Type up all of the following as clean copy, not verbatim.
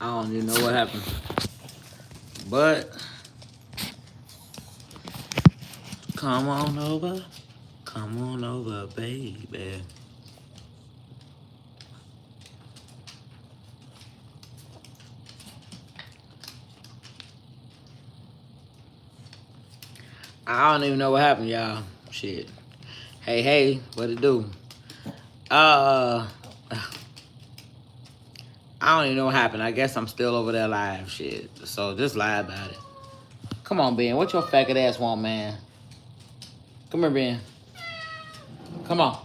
I don't even know what happened. But come on over. Come on over, baby. I don't even know what happened, y'all. Shit. Hey, what it do? Uh, I don't even know what happened. I guess I'm still over there live, shit. So just lie about it. Come on, Ben. What your faggot ass want, man? Come here, Ben. Come on.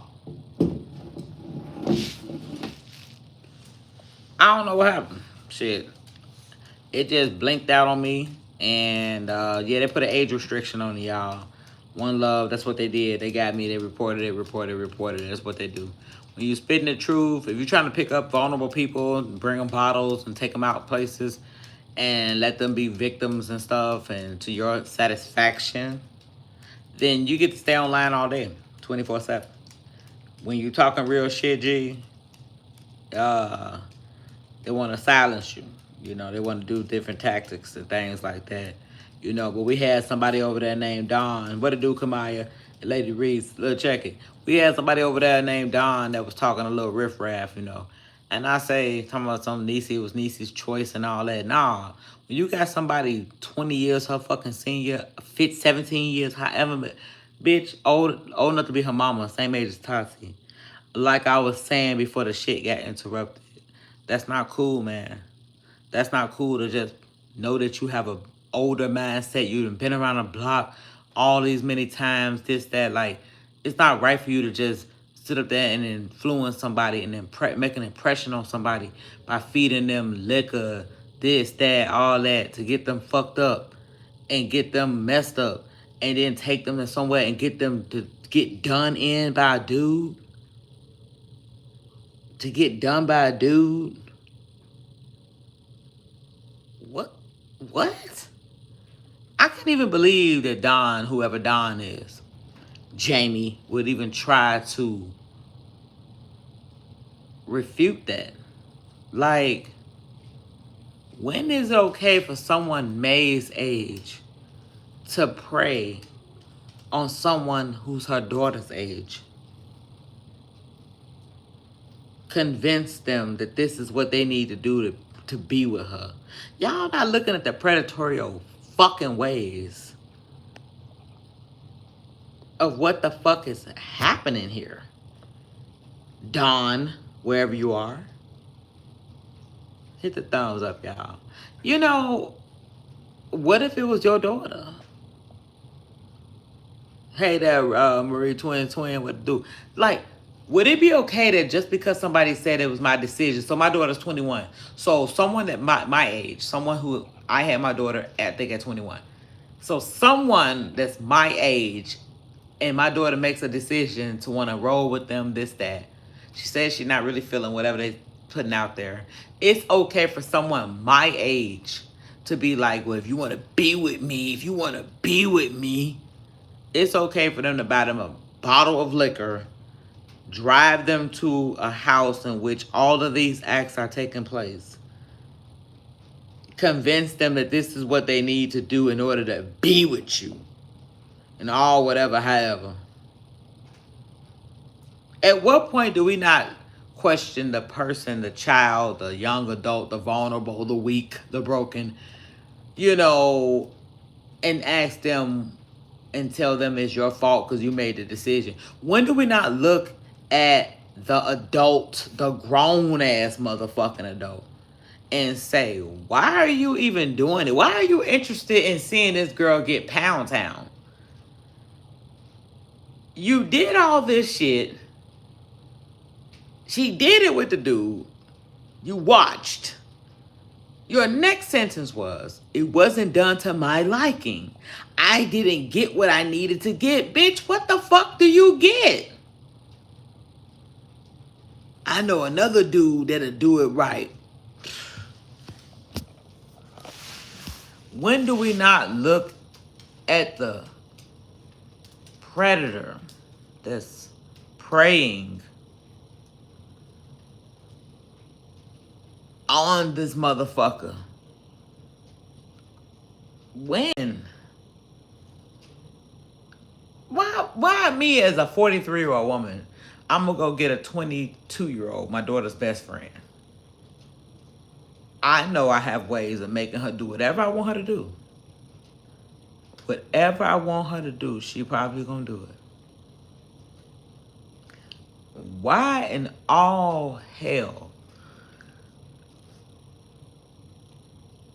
I don't know what happened. Shit. It just blinked out on me. And yeah, they put an age restriction on it, y'all. One Love, that's what they did. They got me. They reported it. That's what they do. When you spitting the truth, if you're trying to pick up vulnerable people, bring them bottles and take them out places and let them be victims and stuff and to your satisfaction, then you get to stay online all day, 24/7. When you talking real shit, G, uh, they want to silence you. You know, they want to do different tactics and things like that. You know, but we had somebody over there named Don. What it do, Kamaya? Lady Reese, little check it. We had somebody over there named Don that was talking a little riffraff, you know. And I say, talking about some Niecy, it was Niecy's choice and all that. Nah, when you got somebody 20 years, her fucking senior, 17 years, however, bitch, old enough to be her mama, same age as Tati. Like I was saying before the shit got interrupted. That's not cool, man. That's not cool to just know that you have a older mindset. You've been around the block all these many times, this, that. Like, it's not right for you to just sit up there and influence somebody and make an impression on somebody by feeding them liquor, this, that, all that, to get them fucked up and get them messed up and then take them to somewhere and get them to get done in by a dude. To get done by a dude. What? What? I can't even believe that Don, whoever Don is, Jamie, would even try to refute that. Like, when is it okay for someone May's age to prey on someone who's her daughter's age? Convince them that this is what they need to do to be with her. Y'all not looking at the predatory fucking ways of what the fuck is happening here. Don, wherever you are, hit the thumbs up, y'all. You know, what if it was your daughter? Hey there, Marie Twin, what to do? Like, would it be okay that just because somebody said it was my decision, so my daughter's 21, so someone that my age, someone who I had my daughter at, I think at 21, so someone that's my age and my daughter makes a decision to want to roll with them, this, that. She says she's not really feeling whatever they putting out there. It's okay for someone my age to be like, well, if you want to be with me, it's okay for them to buy them a bottle of liquor, drive them to a house in which all of these acts are taking place, convince them that this is what they need to do in order to be with you, and all whatever, however. At what point do we not question the person, the child, the young adult, the vulnerable, the weak, the broken, you know, and ask them and tell them it's your fault because you made the decision? When do we not look at the adult, the grown ass motherfucking adult, and say, why are you even doing it? Why are you interested in seeing this girl get pound town? You did all this shit. She did it with the dude. You watched. Your next sentence was, it wasn't done to my liking. I didn't get what I needed to get. Bitch, what the fuck do you get? I know another dude that'll do it right. When do we not look at the predator that's preying on this motherfucker. When? Why me as a 43-year-old woman, I'm gonna go get a 22-year-old, my daughter's best friend? I know I have ways of making her do whatever I want her to do. Whatever I want her to do, she probably gonna do it. Why in all hell?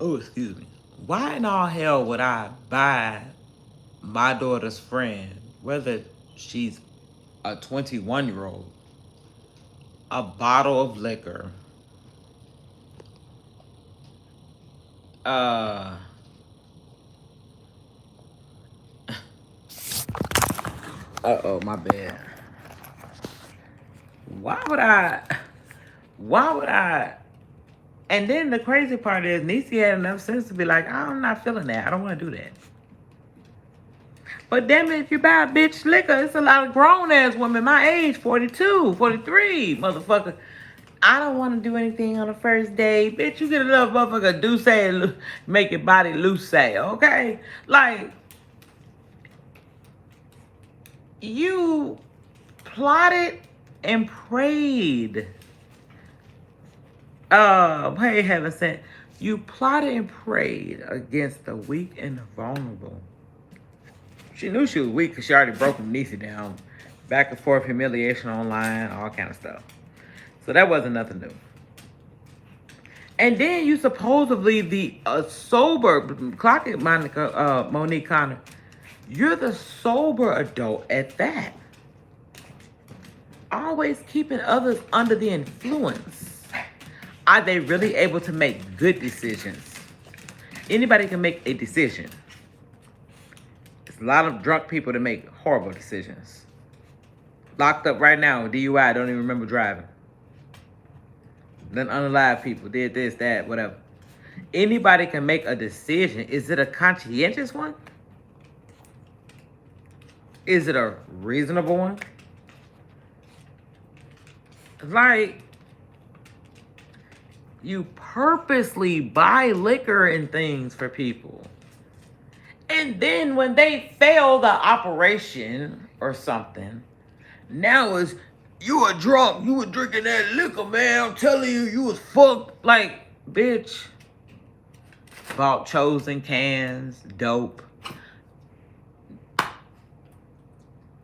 Oh, excuse me. Why in all hell would I buy my daughter's friend, whether she's a 21-year-old, a bottle of liquor, uh oh, my bad. Why would I? And then the crazy part is, Niecy had enough sense to be like, I'm not feeling that. I don't want to do that. But damn it, if you buy a bitch liquor, it's a lot of grown-ass women my age, 42, 43, motherfucker. I don't want to do anything on the first day. Bitch, you get a little motherfucker do say, make your body loose say, okay? Like, you plotted and prayed. Hey, heaven sent. You plotted and prayed against the weak and the vulnerable. She knew she was weak because she already broke Niecy down. Back and forth humiliation online, all kind of stuff. So that wasn't nothing new. And then you supposedly the sober, clock it, Monica, Monique Connor. You're the sober adult at that. Always keeping others under the influence. Are they really able to make good decisions? Anybody can make a decision. It's a lot of drunk people that make horrible decisions. Locked up right now, DUI, don't even remember driving. Then unalive people, did this, that, whatever. Anybody can make a decision. Is it a conscientious one? Is it a reasonable one? Like, you purposely buy liquor and things for people. And then when they fail the operation or something, now it's, you were drunk, you were drinking that liquor, man. I'm telling you, you was fucked. Like, bitch. Bought chosen cans, dope.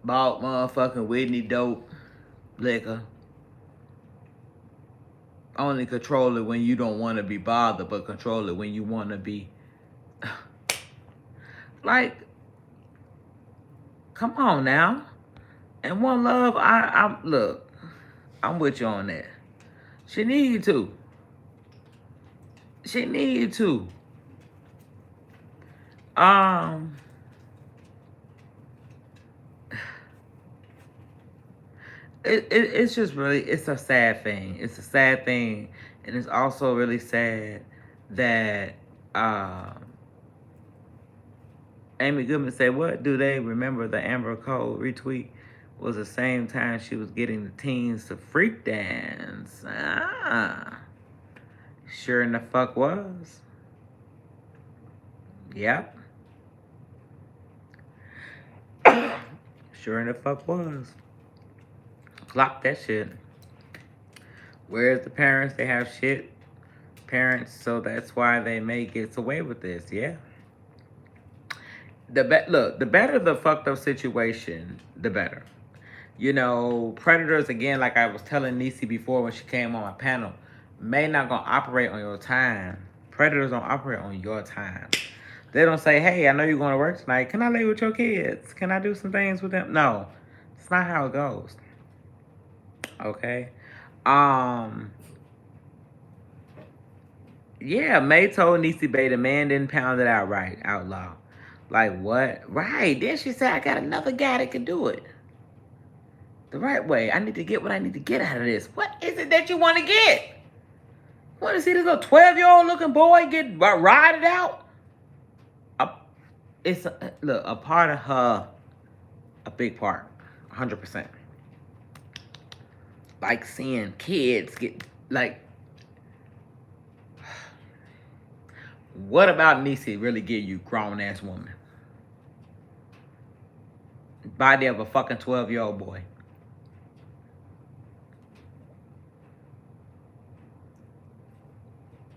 Bought motherfucking Whitney dope, liquor. Only control it when you don't want to be bothered, but control it when you want to be. Like, come on now. And One Love, look, I'm with you on that. She needed to. She needed to. It's just really, it's a sad thing. It's a sad thing. And it's also really sad that Amy Goodman said, what do they remember the Amber Cole retweet was the same time she was getting the teens to freak dance. Sure in the fuck was. Yep. Sure in the fuck was. Clock that shit. Where's the parents? They have shit parents, so that's why they may get away with this. Yeah. Look, the better the fucked up situation, the better. You know, predators, again, like I was telling Niecy before when she came on my panel, may not gonna operate on your time. Predators don't operate on your time. They don't say, hey, I know you're going to work tonight. Can I lay with your kids? Can I do some things with them? No, it's not how it goes. Okay. Yeah, May told Niecy Bay the man didn't pound it out right, out loud. Like, what? Right. Then she said, I got another guy that can do it the right way. I need to get what I need to get out of this. What is it that you want to get? Want to see this little 12-year-old looking boy get ride it out? It's, look, a part of her, a big part, 100%. Like seeing kids get, like, What about Niecy really give you grown ass woman? Body of a fucking 12-year-old boy.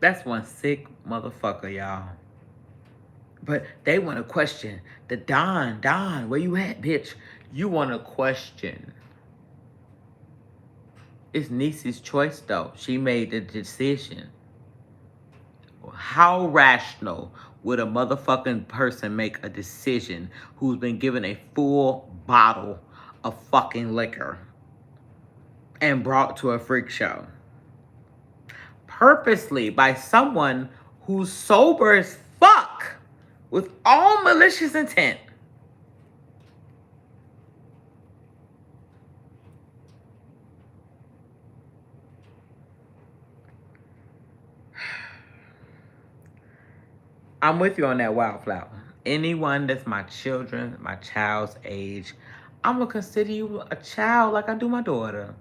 That's one sick motherfucker, y'all. But they want to question the Don, where you at, bitch? You want to question. It's Niecy's choice, though. She made the decision. How rational would a motherfucking person make a decision who's been given a full bottle of fucking liquor and brought to a freak show? Purposely by someone who's sober as fuck with all malicious intent. I'm with you on that, Wildflower. Anyone that's my children, my child's age, I'm gonna consider you a child like I do my daughter.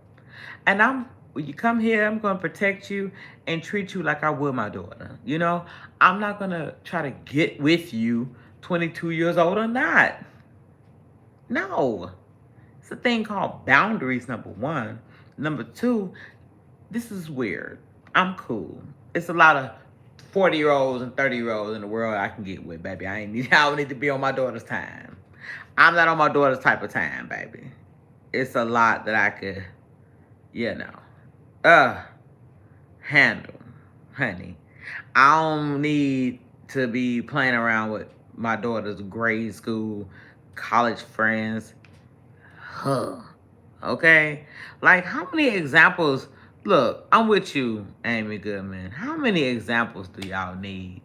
And when you come here, I'm gonna protect you and treat you like I would my daughter. You know, I'm not gonna try to get with you 22 years old or not. No. It's a thing called boundaries, number one. Number two, this is weird. I'm cool. It's a lot of 40-year-olds and 30-year-olds in the world I can get with, baby. I don't need to be on my daughter's time. I'm not on my daughter's type of time, baby. It's a lot that I could, you know, handle, honey. I don't need to be playing around with my daughter's grade school, college friends. Huh. Okay? Like, how many examples? Look, I'm with you, Amy Goodman. How many examples do y'all need?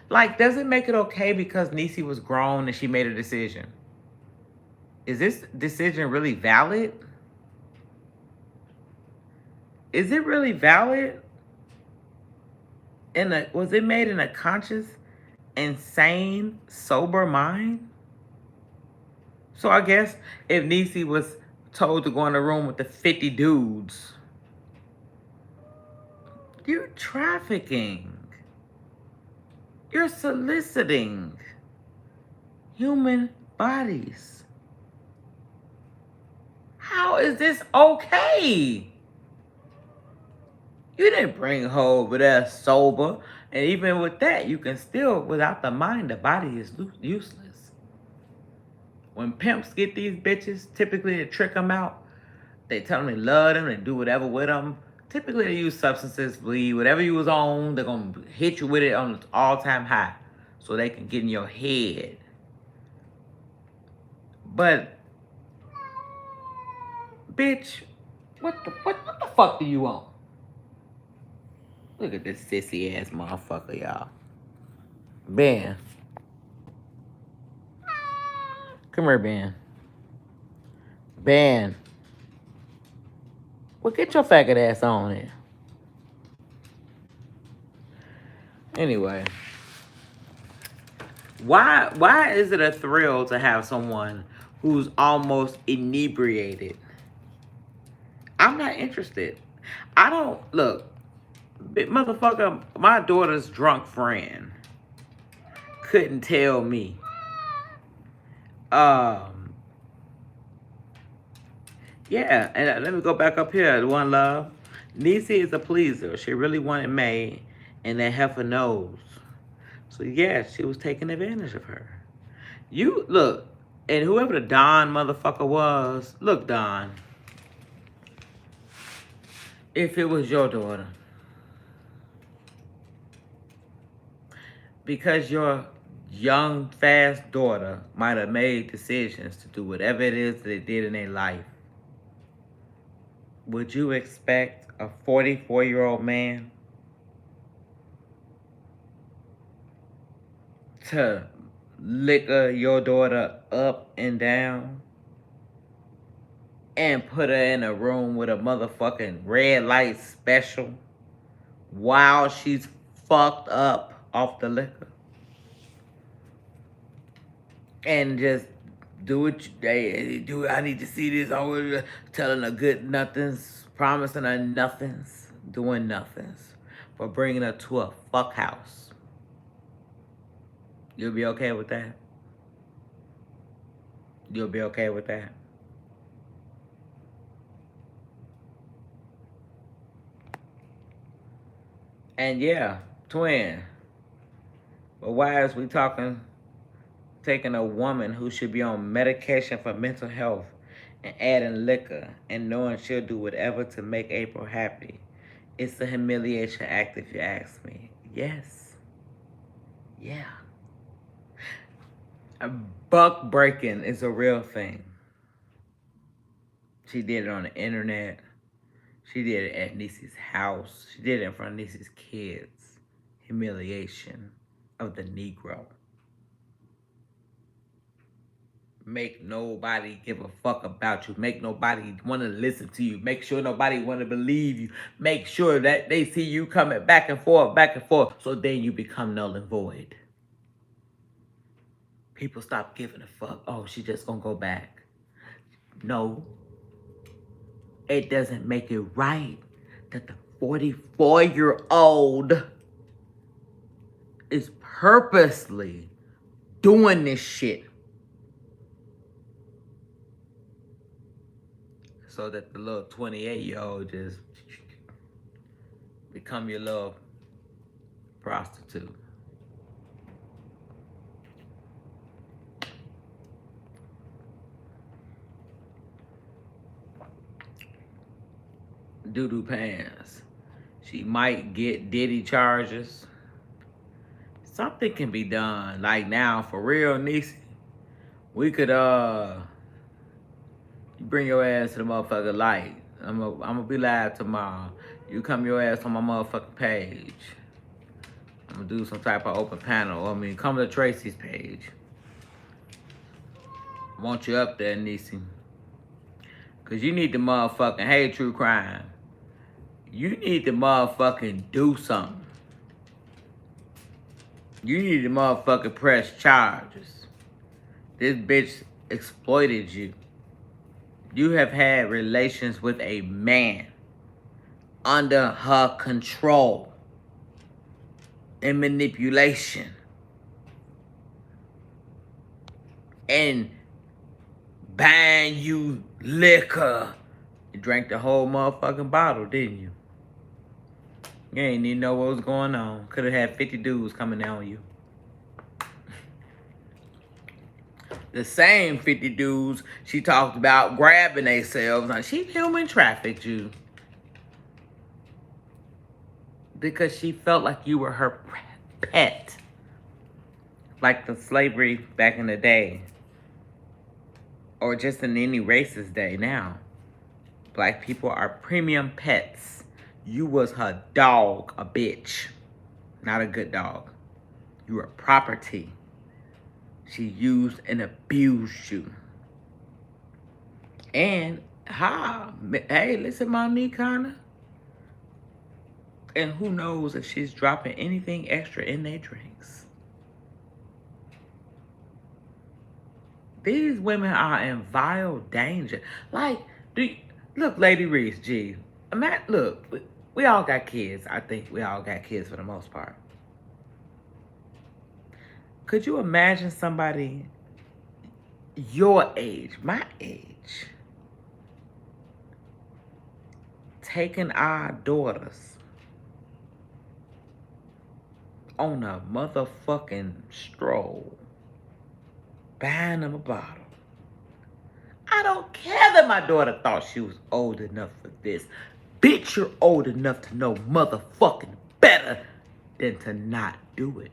Like, does it make it okay because Niecy was grown and she made a decision? Is this decision really valid? Is it really valid? Was it made in a conscious, insane, sober mind? So I guess if Niecy was told to go in a room with the 50 dudes, you're trafficking. You're soliciting human bodies. How is this okay? You didn't bring her over there sober. And even with that, you can still, without the mind, the body is useless. When pimps get these bitches, typically to trick them out, they tell them they love them and do whatever with them. Typically, they use substances, weed, whatever you was on, they're going to hit you with it on an all-time high so they can get in your head. But, bitch, what the fuck do you want? Look at this sissy ass motherfucker, y'all. Ben. Come here, Ben. Ben. Well, get your faggot ass on here. Anyway. Why is it a thrill to have someone who's almost inebriated? I'm not interested. I don't, look, motherfucker, my daughter's drunk friend couldn't tell me. Yeah, and let me go back up here. One love. Niecy is a pleaser. She really wanted May, and that heifer knows. So yeah, she was taking advantage of her. You look, and whoever the Don motherfucker was, look, Don. If it was your daughter, because your young, fast daughter might have made decisions to do whatever it is they did in their life, would you expect a 44-year-old man to liquor your daughter up and down and put her in a room with a motherfucking red light special while she's fucked up off the liquor? And just do what they do. I need to see this. Always telling her good nothings, promising her nothings, doing nothings, but bringing her to a fuck house. You'll be okay with that? You'll be okay with that? And yeah, twin. But why is we talking taking a woman who should be on medication for mental health and adding liquor and knowing she'll do whatever to make April happy? It's a humiliation act if you ask me. Yes. Yeah. A buck breaking is a real thing. She did it on the internet. She did it at Niecy's house. She did it in front of Niecy's kids. Humiliation of the Negro. Make nobody give a fuck about you. Make nobody want to listen to you. Make sure nobody want to believe you. Make sure that they see you coming back and forth, so then you become null and void. People stop giving a fuck. Oh, she just gonna go back. No, it doesn't make it right that the 44-year-old is purposely doing this shit so that the little 28-year-old just become your little prostitute. Doo-doo pants. She might get Diddy charges. Something can be done. Like now, for real, Niecy, we could you bring your ass to the motherfucking light. I'm gonna be live tomorrow. You come your ass on my motherfucking page. I'm gonna do some type of open panel. I mean, come to Tracy's page. I want you up there, Niecy. Cause you need to motherfucking hate true crime. You need to motherfucking do something. You need to motherfucking press charges. This bitch exploited you. You have had relations with a man under her control and manipulation. And buying you liquor. You drank the whole motherfucking bottle, didn't you? You ain't even know what was going on. Could have had 50 dudes coming down on you. The same 50 dudes she talked about grabbing themselves. Now, she human trafficked you. Because she felt like you were her pet. Like the slavery back in the day. Or just in any racist day now. Black people are premium pets. You was her dog, a bitch. Not a good dog. You were property. She used and abused you. And, hey, listen, Monique, kinda. And who knows if she's dropping anything extra in their drinks. These women are in vile danger. Like, look, Lady Reese, G. Matt, look, we all got kids. I think we all got kids for the most part. Could you imagine somebody your age, my age, taking our daughters on a motherfucking stroll, buying them a bottle? I don't care that my daughter thought she was old enough for this. Bitch, you're old enough to know motherfucking better than to not do it.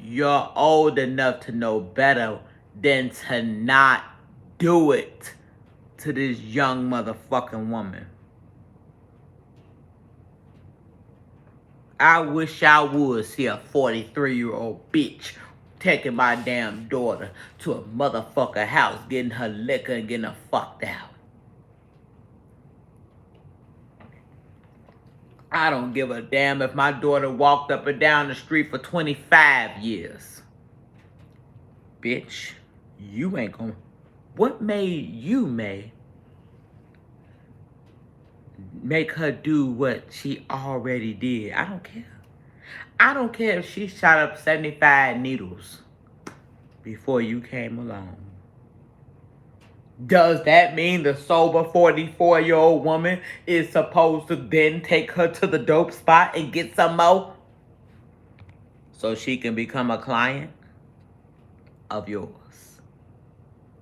You're old enough to know better than to not do it to this young motherfucking woman. I wish I would see a 43-year-old bitch taking my damn daughter to a motherfucker house, getting her liquor and getting her fucked out. I don't give a damn if my daughter walked up and down the street for 25 years. Bitch, you ain't gonna... What made you, May, make her do what she already did. I don't care. I don't care if she shot up 75 needles before you came along. Does that mean the sober 44-year-old woman is supposed to then take her to the dope spot and get some more? So she can become a client of yours.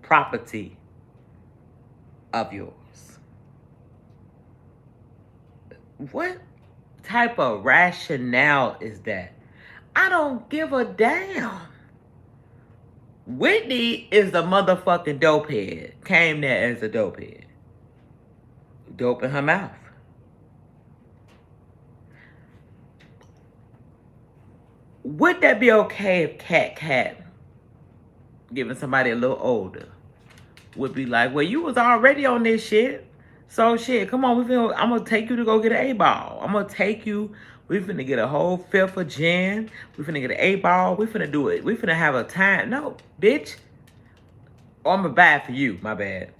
Property of yours. What type of rationale is that? I don't give a damn. Whitney is the motherfucking dopehead. Came there as a dopehead. Dope in her mouth. Would that be okay if Cat, giving somebody a little older, would be like, well, you was already on this shit. So shit, come on, I'm gonna take you to go get an 8-ball. I'm gonna take you, we finna get a whole fifth of gin. We finna get an 8-ball. We finna do it. We finna have a time. No, bitch. Oh, I'm gonna buy it for you, my bad.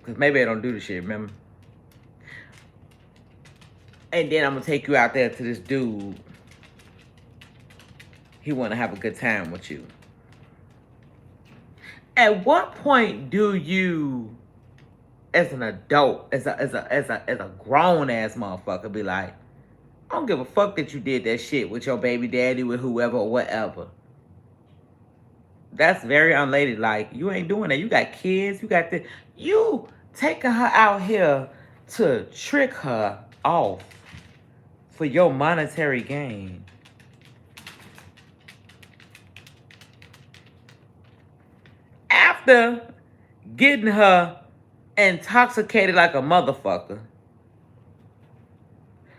Cause maybe I don't do the shit, remember? And then I'm gonna take you out there to this dude. He wanna have a good time with you. At what point do you, as an adult, as a grown ass motherfucker, be like, I don't give a fuck that you did that shit with your baby daddy, with whoever or whatever. That's very unladylike. You ain't doing that. You got kids. You got this. You taking her out here to trick her off for your monetary gain. After getting her intoxicated like a motherfucker.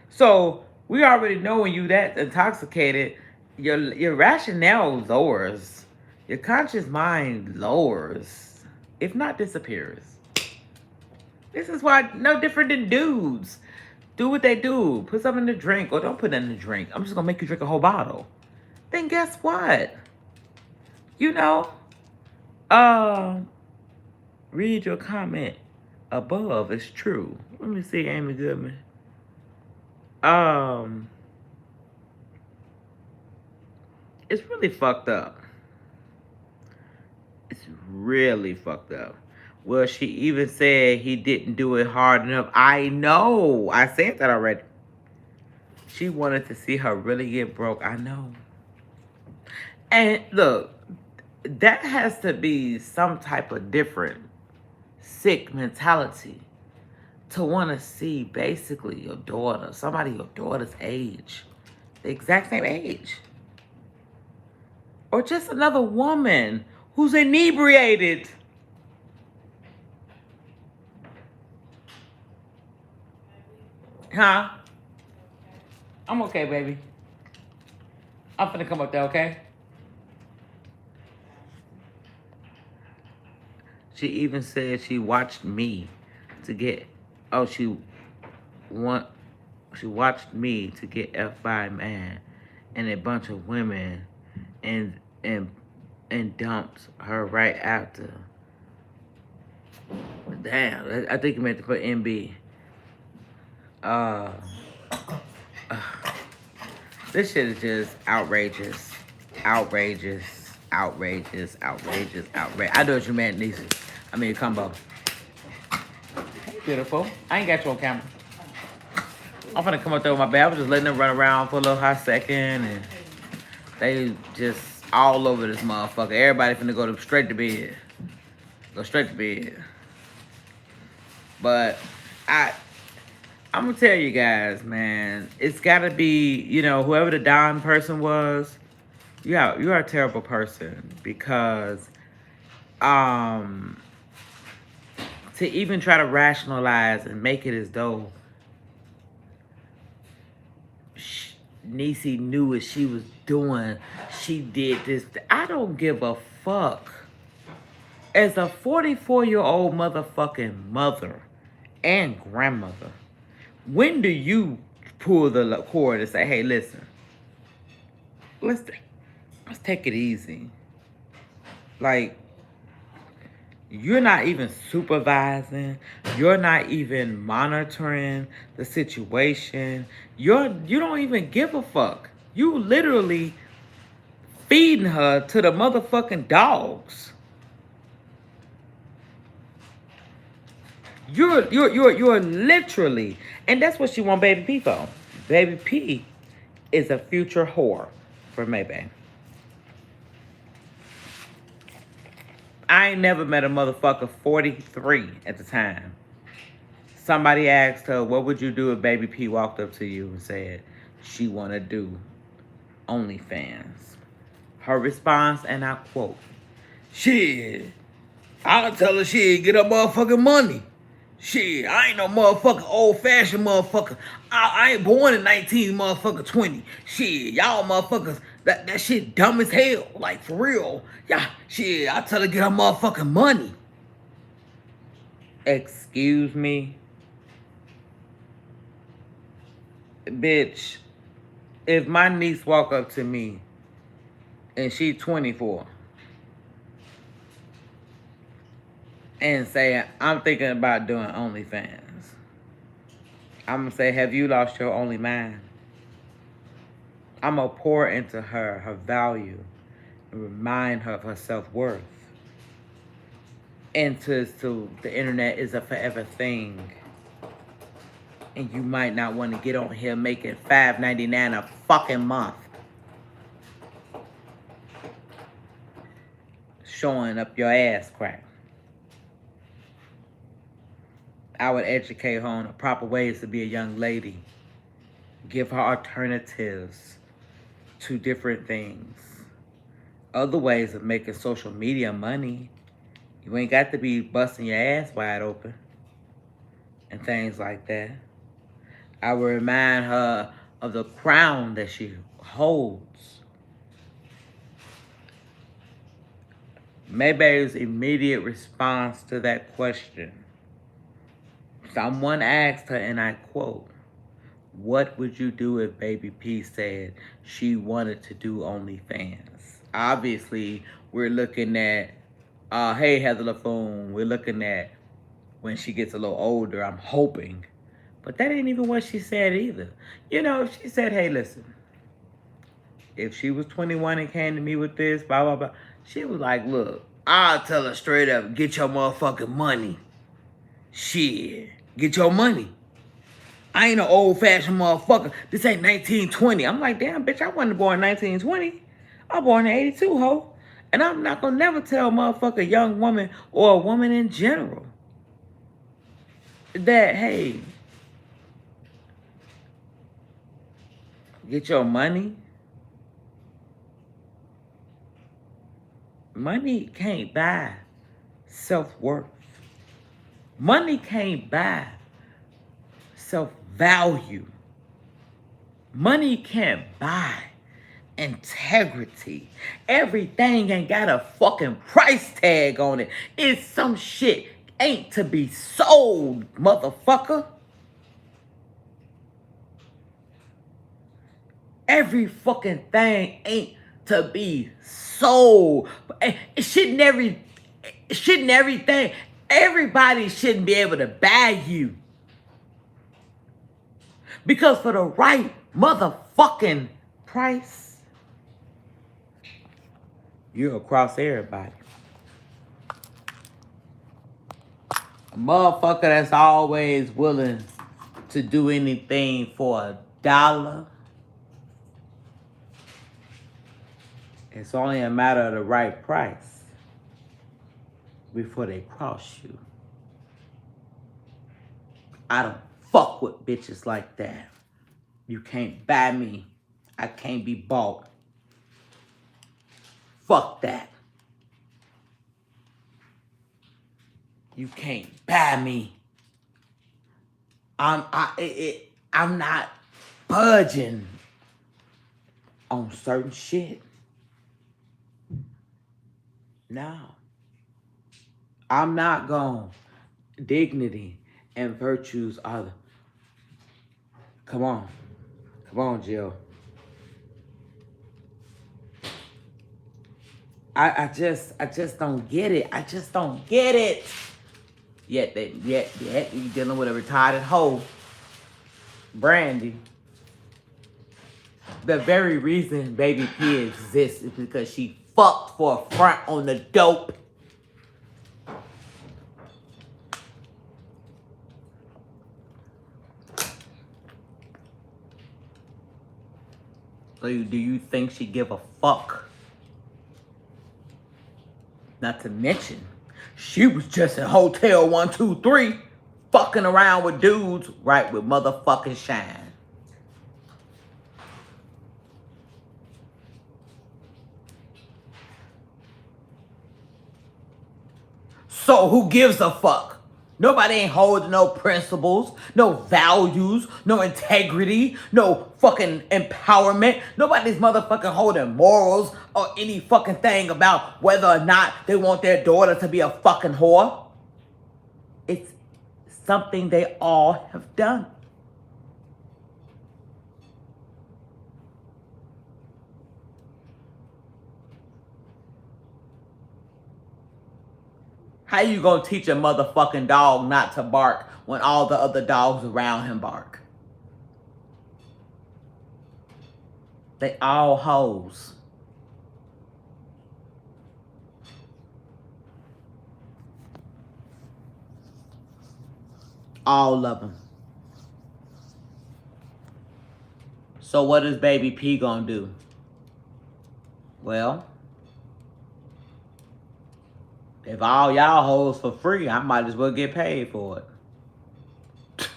So we already know when you that intoxicated, your rationale lowers. Your conscious mind lowers, if not disappears. This is why no different than dudes. Do what they do. Put something in the drink, or don't put it in the drink. I'm just gonna make you drink a whole bottle. Then guess what? You know, read your comment above. It's true. Let me see, Amy Goodman. It's really fucked up. It's really fucked up. Well, she even said he didn't do it hard enough. I know. I said that already. She wanted to see her really get broke. I know. And look, that has to be some type of different sick mentality to want to see basically your daughter, somebody your daughter's age, the exact same age. Or just another woman who's inebriated. Huh? I'm okay, baby. I'm finna come up there, okay? She even said she watched me to get, she watched me to get F by a man and a bunch of women and dumped her right after. Damn, I think you meant to put NB. This shit is just outrageous. Outrageous. Outrageous. Outrageous. Outrageous. I know what you meant, Niecy. I mean, combo. Hey, beautiful. I ain't got you on camera. I'm finna come up there with my bag. I was just letting them run around for a little hot second, and they just all over this motherfucker. Everybody finna go straight to bed. Go straight to bed. But I'm gonna tell you guys, man, it's gotta be, whoever the Don person was, you are a terrible person, because to even try to rationalize and make it as though Niecy knew what she was doing, she did this. I don't give a fuck. As a 44-year-old motherfucking mother and grandmother, when do you pull the cord and say, hey, listen, let's take it easy? Like, You're not even supervising. You're not even monitoring the situation. You don't even give a fuck. You literally feeding her to the motherfucking dogs. You're literally, and that's what she want Baby P for. Baby P is a future whore for Maybach. I ain't never met a motherfucker 43 at the time. Somebody asked her, what would you do if Baby P walked up to you and said she want to do OnlyFans? Her response, and I quote, shit, I'll tell her shit, get her motherfucking money. Shit, I ain't no motherfucking old-fashioned motherfucker. I ain't born in 1920. Shit, y'all motherfuckers, that shit dumb as hell. Like, for real. Yeah, shit, I tell her get her motherfucking money. Excuse me? Bitch, if my niece walk up to me and she 24 and say, I'm thinking about doing OnlyFans, I'm going to say, have you lost your only mind? I'm going to pour into her value, and remind her of her self-worth. And to the internet is a forever thing. And you might not want to get on here making $5.99 a fucking month. Showing up your ass crack. I would educate her on the proper ways to be a young lady. Give her alternatives to different things. Other ways of making social media money. You ain't got to be busting your ass wide open. And things like that. I would remind her of the crown that she holds. Mayberry's immediate response to that question. Someone asked her, and I quote, what would you do if Baby P said she wanted to do OnlyFans? Obviously, we're looking at, hey, Heather LaFoon, we're looking at when she gets a little older, I'm hoping. But that ain't even what she said either. You know, if she said, hey, listen, if she was 21 and came to me with this, blah, blah, blah, she was like, look, I'll tell her straight up, get your motherfucking money. Shit, get your money. I ain't an old-fashioned motherfucker. This ain't 1920. I'm like, damn, bitch, I wasn't born in 1920. I was born in 82, ho. And I'm not gonna never tell a motherfucker, young woman, or a woman in general, that, hey, get your money. Money can't buy self-worth. Money can't buy self-value. Money can't buy integrity. Everything ain't got a fucking price tag on it. It's some shit ain't to be sold, motherfucker. Every fucking thing ain't to be sold. It shouldn't everything. Everybody shouldn't be able to buy you. Because for the right motherfucking price, you're across everybody. A motherfucker that's always willing to do anything for $1. It's only a matter of the right price before they cross you. I don't fuck with bitches like that. You can't buy me. I can't be bought. Fuck that. You can't buy me. I'm not budging on certain shit. No. I'm not going. Dignity and virtues are the... Come on. Come on, Jill. I just don't get it. I just don't get it. Yet you dealing with a retarded hoe, Brandy. The very reason Baby P exists is because she fucked for a front on the dope. So do you think she give a fuck? Not to mention, she was just in Hotel 123 fucking around with dudes right with motherfucking Shine. So who gives a fuck? Nobody ain't holding no principles, no values, no integrity, no fucking empowerment. Nobody's motherfucking holding morals or any fucking thing about whether or not they want their daughter to be a fucking whore. It's something they all have done. How you gonna teach a motherfucking dog not to bark when all the other dogs around him bark? They all hoes. All of them. So what is Baby P gonna do? Well, if all y'all hoes for free, I might as well get paid for it.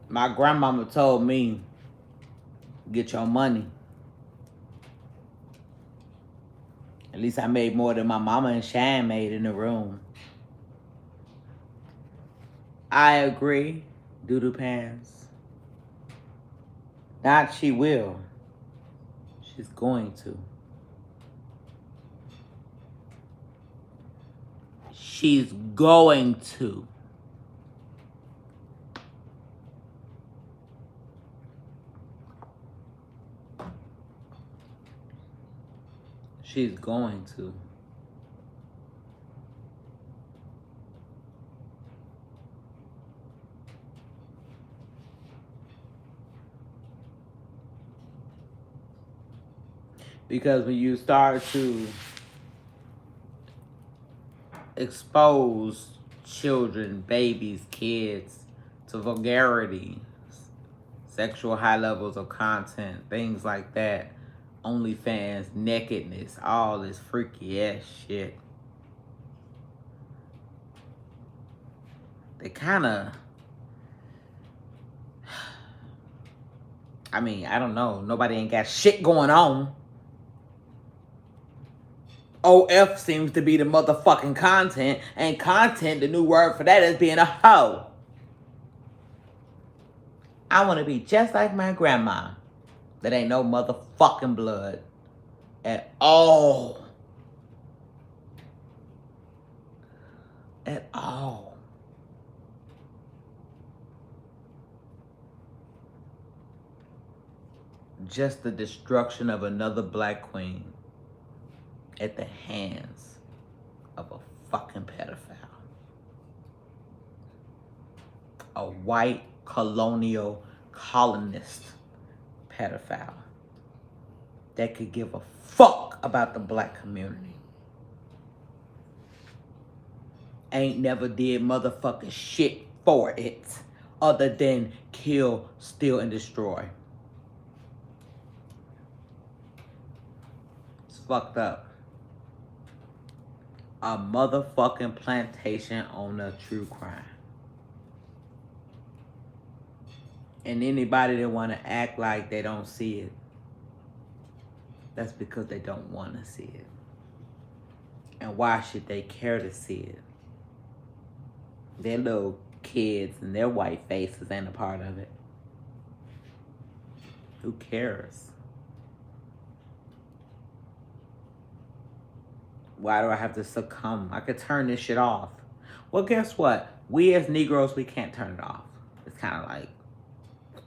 My grandmama told me, get your money. At least I made more than my mama and Shine made in the room. I agree, Doodoo Pants. Not she will. She's going to. She's going to. She's going to. Because when you start to expose children, babies, kids to vulgarity, sexual high levels of content, things like that, OnlyFans, nakedness, all this freaky ass shit, they kind of, I mean, I don't know. Nobody ain't got shit going on. OF seems to be the motherfucking content, and content, the new word for that is being a hoe. I want to be just like my grandma. That ain't no motherfucking blood at all. At all. Just the destruction of another black queen at the hands of a fucking pedophile. A white colonial colonist pedophile that could give a fuck about the black community. Ain't never did motherfucking shit for it other than kill, steal, and destroy. It's fucked up. A motherfucking plantation owner, true crime. And anybody that want to act like they don't see it, that's because they don't want to see it. And why should they care to see it? Their little kids and their white faces ain't a part of it. Who cares? Why do I have to succumb? I could turn this shit off. Well, guess what? We as Negroes, we can't turn it off. It's kind of like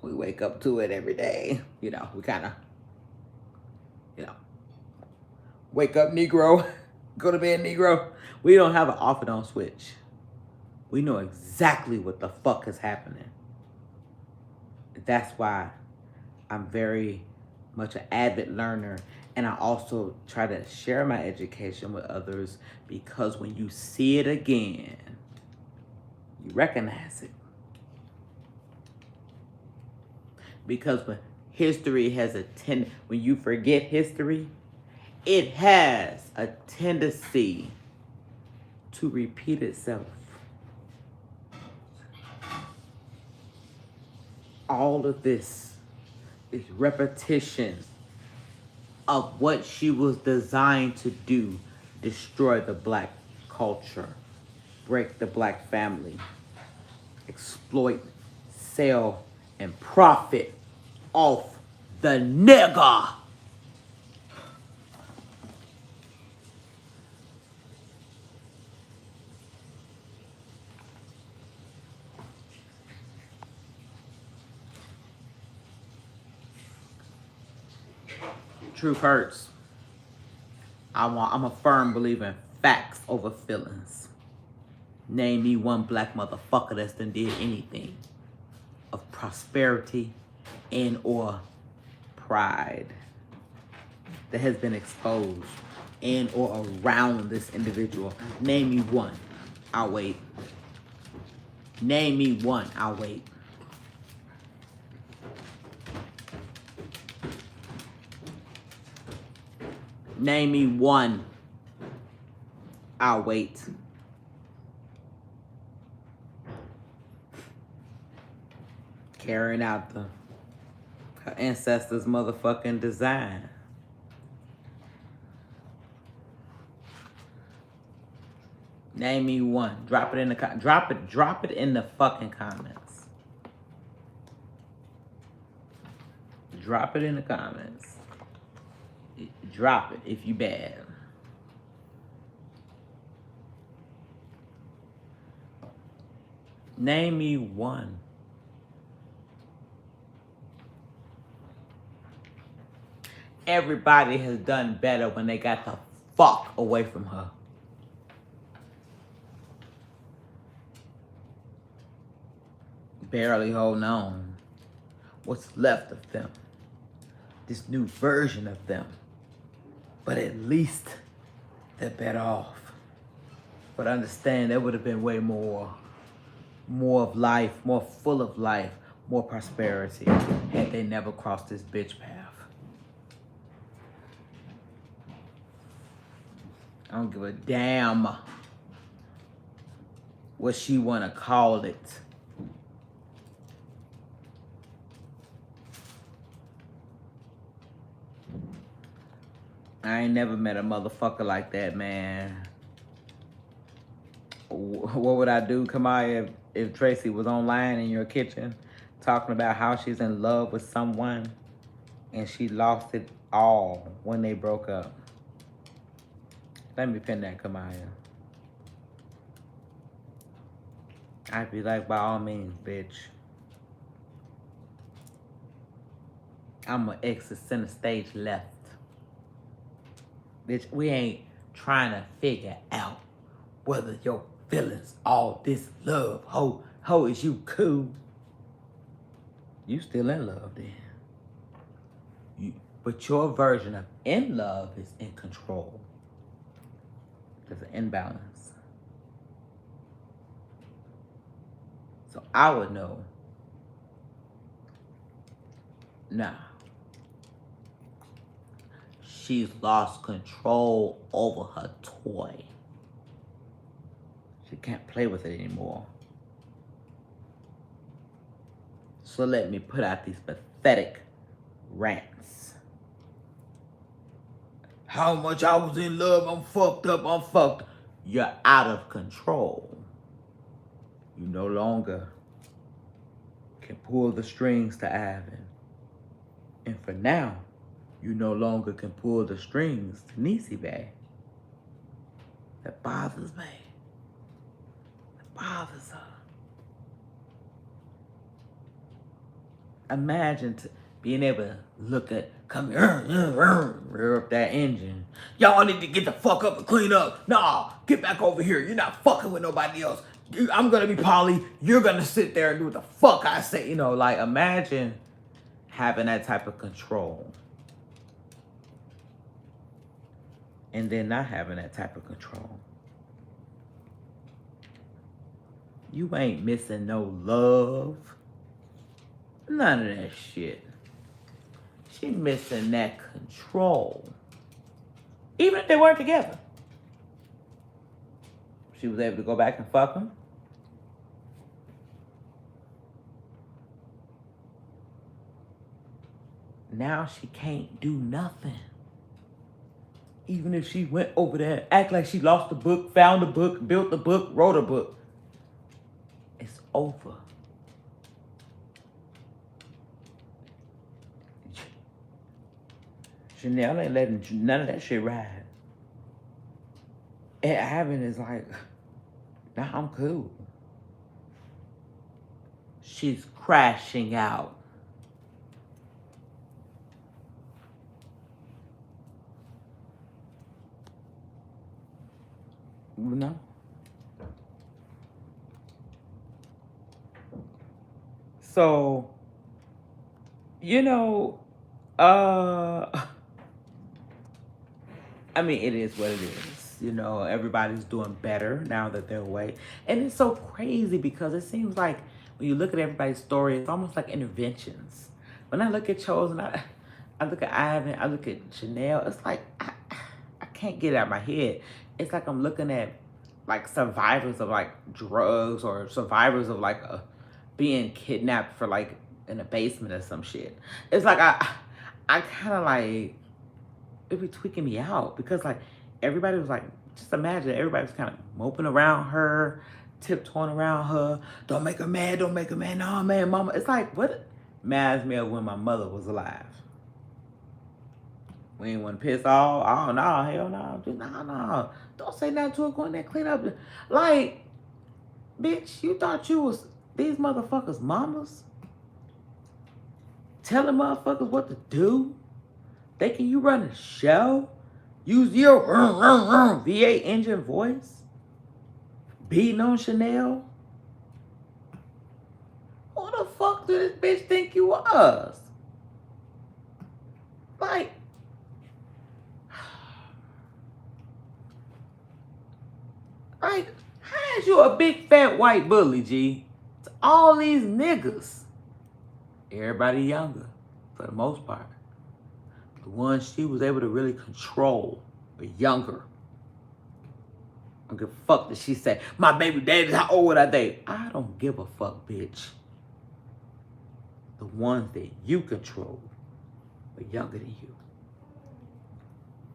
we wake up to it every day. You know, we kind of, you know, Wake up, Negro. Go to bed, Negro. We don't have an off and on switch. We know exactly what the fuck is happening. That's why I'm very much an avid learner, and I also try to share my education with others, because when you see it again, you recognize it. Because when history has when you forget history, it has a tendency to repeat itself. All of this is repetition of what she was designed to do: destroy the black culture, break the black family, exploit, sell, and profit off the nigger. Truth hurts. I'm a firm believer in facts over feelings. Name me one black motherfucker that's done did anything of prosperity and or pride that has been exposed and or around this individual. Name me one. I'll wait. Name me one. I'll wait. Name me one. I'll wait. Carrying out her ancestors' motherfucking design. Name me one. Drop it in the drop it in the fucking comments. Drop it in the comments. Drop it if you bad. Name me one. Everybody has done better when they got the fuck away from her. Barely holding on. What's left of them? This new version of them. But at least they're better off. But understand, there would have been way more of life, more full of life, more prosperity had they never crossed this bitch path. I don't give a damn what she wanna call it. I ain't never met a motherfucker like that, man. What would I do, Kamaya, if Tracy was online in your kitchen talking about how she's in love with someone and she lost it all when they broke up? Let me pin that, Kamaya. I'd be like, by all means, bitch. I'm gonna exit center stage left. Bitch, we ain't trying to figure out whether your feelings all this love. Ho, is you cool? You still in love then. But your version of in love is in control. There's an imbalance. So I would know, nah, she's lost control over her toy. She can't play with it anymore. So let me put out these pathetic rants. How much I was in love, I'm fucked up. You're out of control. You no longer can pull the strings to Ivan. And for now, you no longer can pull the strings to Niecy back. That bothers me. That bothers her. Imagine being able to look at, come here, rear up that engine. Y'all need to get the fuck up and clean up. Nah, get back over here. You're not fucking with nobody else. I'm gonna be Polly. You're gonna sit there and do what the fuck I say. You know, like imagine having that type of control and then not having that type of control. You ain't missing no love. None of that shit. She missing that control. Even if they weren't together. She was able to go back and fuck him. Now she can't do nothing. Even if she went over there, act like she lost the book, found the book, built the book, wrote a book. It's over. Chanel ain't letting none of that shit ride. And Ivan is like, nah, I'm cool. She's crashing out. You know? So, you know, I mean, it is what it is. You know, everybody's doing better now that they're away. And it's so crazy because it seems like when you look at everybody's story, it's almost like interventions. When I look at Chosen, I look at Ivan, I look at Chanel, it's like I can't get it out of my head. It's like I'm looking at like survivors of like drugs or survivors of like being kidnapped for like in a basement or some shit. It's like I kind of like, it be tweaking me out because like everybody was like, just imagine everybody was kind of moping around her, tiptoeing around her. Don't make her mad, don't make her mad. No, man, mama. It's like, what? Reminds me of when my mother was alive. We ain't want to piss off. Oh, no, hell no. No. Don't say nothing to her. Go in there, clean up. Like, bitch, you thought you was these motherfuckers' mamas? Telling motherfuckers what to do? Thinking you run a show? Use your V8 engine voice? Beating on Chanel? Who the fuck did this bitch think you was? Like, how is you a big fat white bully, G? To all these niggas. Everybody younger, for the most part. The ones she was able to really control were younger. I don't give a fuck that she said, my baby daddy, how old would I date? I don't give a fuck, bitch. The ones that you control were younger than you.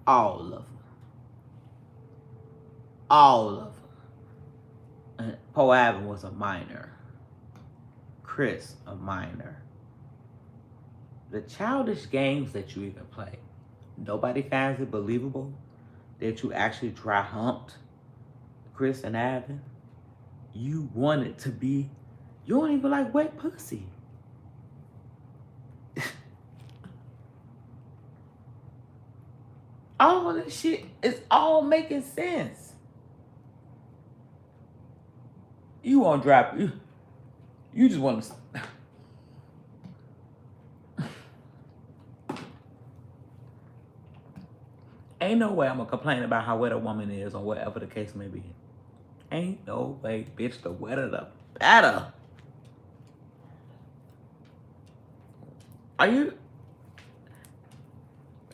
All of them. All of them. And Poe Avon was a minor. Chris, a minor. The childish games that you even play, nobody finds it believable that you actually dry humped Chris and Avon. You wanted to be, you don't even like wet pussy. All of this shit is all making sense. You want to drop, you just want to. Ain't no way I'm gonna complain about how wet a woman is or whatever the case may be. Ain't no way, bitch. The wetter the better. Are you?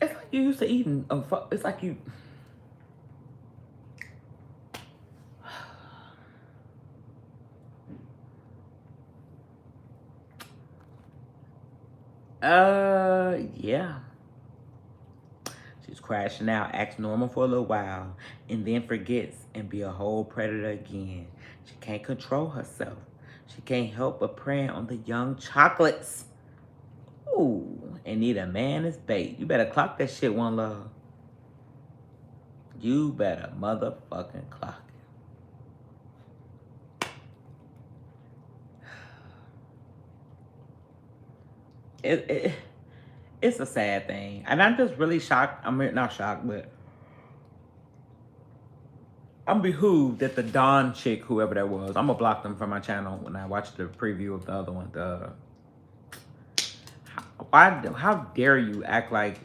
It's like you used to eating. It's like you. Yeah. She's crashing out, acts normal for a little while, and then forgets and be a whole predator again. She can't control herself. She can't help but prey on the young chocolates. Ooh, and need a man as bait. You better clock that shit, One Love. You better motherfucking clock it. It's a sad thing. And I'm just really shocked. I mean, not shocked, but I'm behooved that the Dawn chick, whoever that was, I'm gonna block them from my channel when I watch the preview of the other one. How dare you act like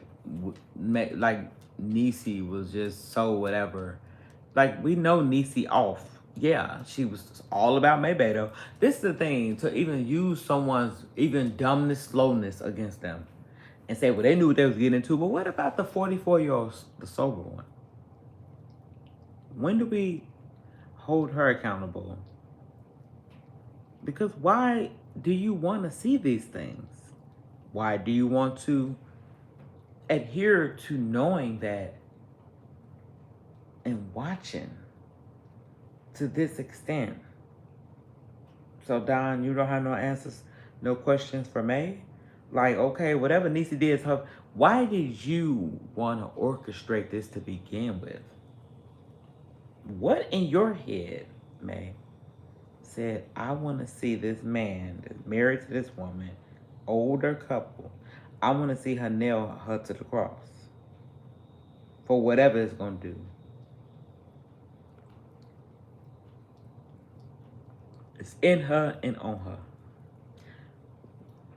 Niecy was just so whatever. Like, we know Niecy off. Yeah, she was all about Maybay though. This is the thing, to even use someone's even dumbness, slowness against them and say, well, they knew what they was getting into. But what about the 44-year-old, the sober one? When do we hold her accountable? Because why do you want to see these things? Why do you want to adhere to knowing that and watching to this extent? So, Don, you don't have no answers, no questions for May? Like, okay, whatever Niecy did is her. Why did you want to orchestrate this to begin with? What in your head, May, said, I want to see this man that's married to this woman, older couple, I want to see her nail her to the cross for whatever it's going to do. It's in her and on her.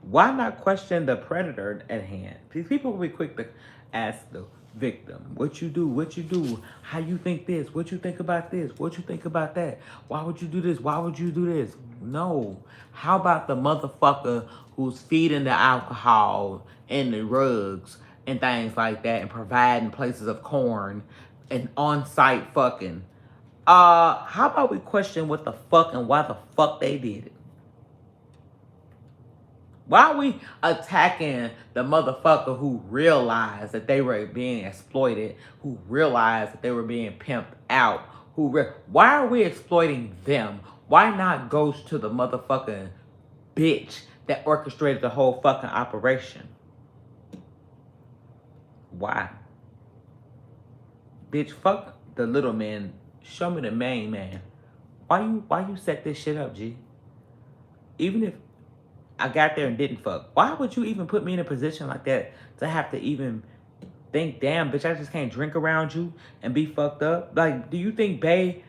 Why not question the predator at hand? People will be quick to ask the victim, what you do, how you think this, what you think about this, what you think about that, why would you do this, why would you do this? No. How about the motherfucker who's feeding the alcohol and the rugs and things like that and providing places of corn and on-site fucking? How about we question what the fuck and why the fuck they did it? Why are we attacking the motherfucker who realized that they were being exploited, who realized that they were being pimped out? Why are we exploiting them? Why not go to the motherfucking bitch that orchestrated the whole fucking operation? Why? Bitch, fuck the little man. Show me the main man. Why you set this shit up, G? Even if I got there and didn't fuck, why would you even put me in a position like that to have to even think, damn, bitch, I just can't drink around you and be fucked up? Like, do you think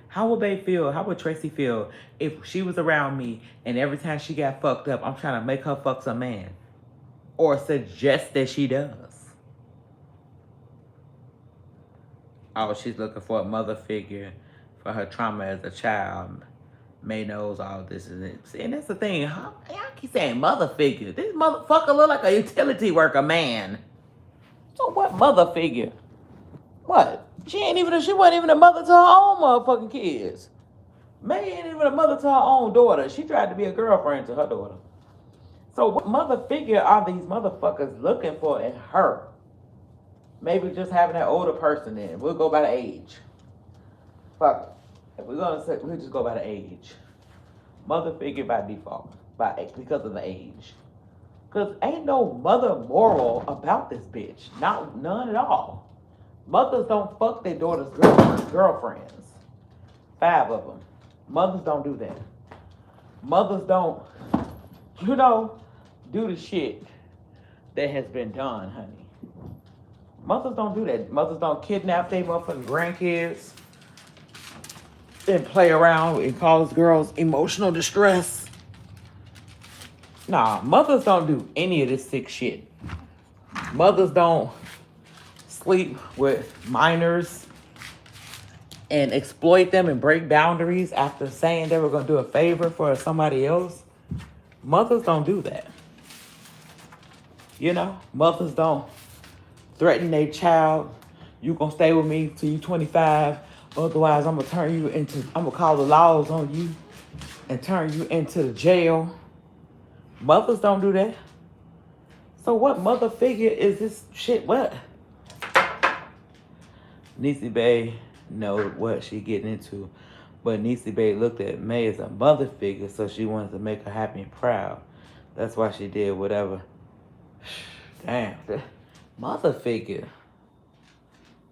how would Bae feel? How would Tracy feel if she was around me and every time she got fucked up, I'm trying to make her fuck some man or suggest that she does? Oh, she's looking for a mother figure for her trauma as a child. May knows all this is it. See, and that's the thing. Y'all keep saying mother figure. This motherfucker look like a utility worker man. So what mother figure? What? She wasn't even a mother to her own motherfucking kids. May ain't even a mother to her own daughter. She tried to be a girlfriend to her daughter. So what mother figure are these motherfuckers looking for in her? Maybe just having that older person in. We'll go by the age. Fuck it. If we're gonna say, we'll just go by the age. Mother figure by default, because of the age. Cause ain't no mother moral about this bitch. None at all. Mothers don't fuck their daughters' girlfriends. 5 of them. Mothers don't do that. Mothers don't, do the shit that has been done, honey. Mothers don't do that. Mothers don't kidnap their motherfucking grandkids and play around and cause girls emotional distress. Nah, mothers don't do any of this sick shit. Mothers don't sleep with minors and exploit them and break boundaries after saying they were going to do a favor for somebody else. Mothers don't do that. Mothers don't threaten their child. You going to stay with me till you 25. Otherwise, I'm going to call the laws on you and turn you into the jail. Mothers don't do that. So what mother figure is this shit? What? Niecy Bae know what she getting into. But Niecy Bae looked at May as a mother figure, so she wanted to make her happy and proud. That's why she did whatever. Damn. Mother figure.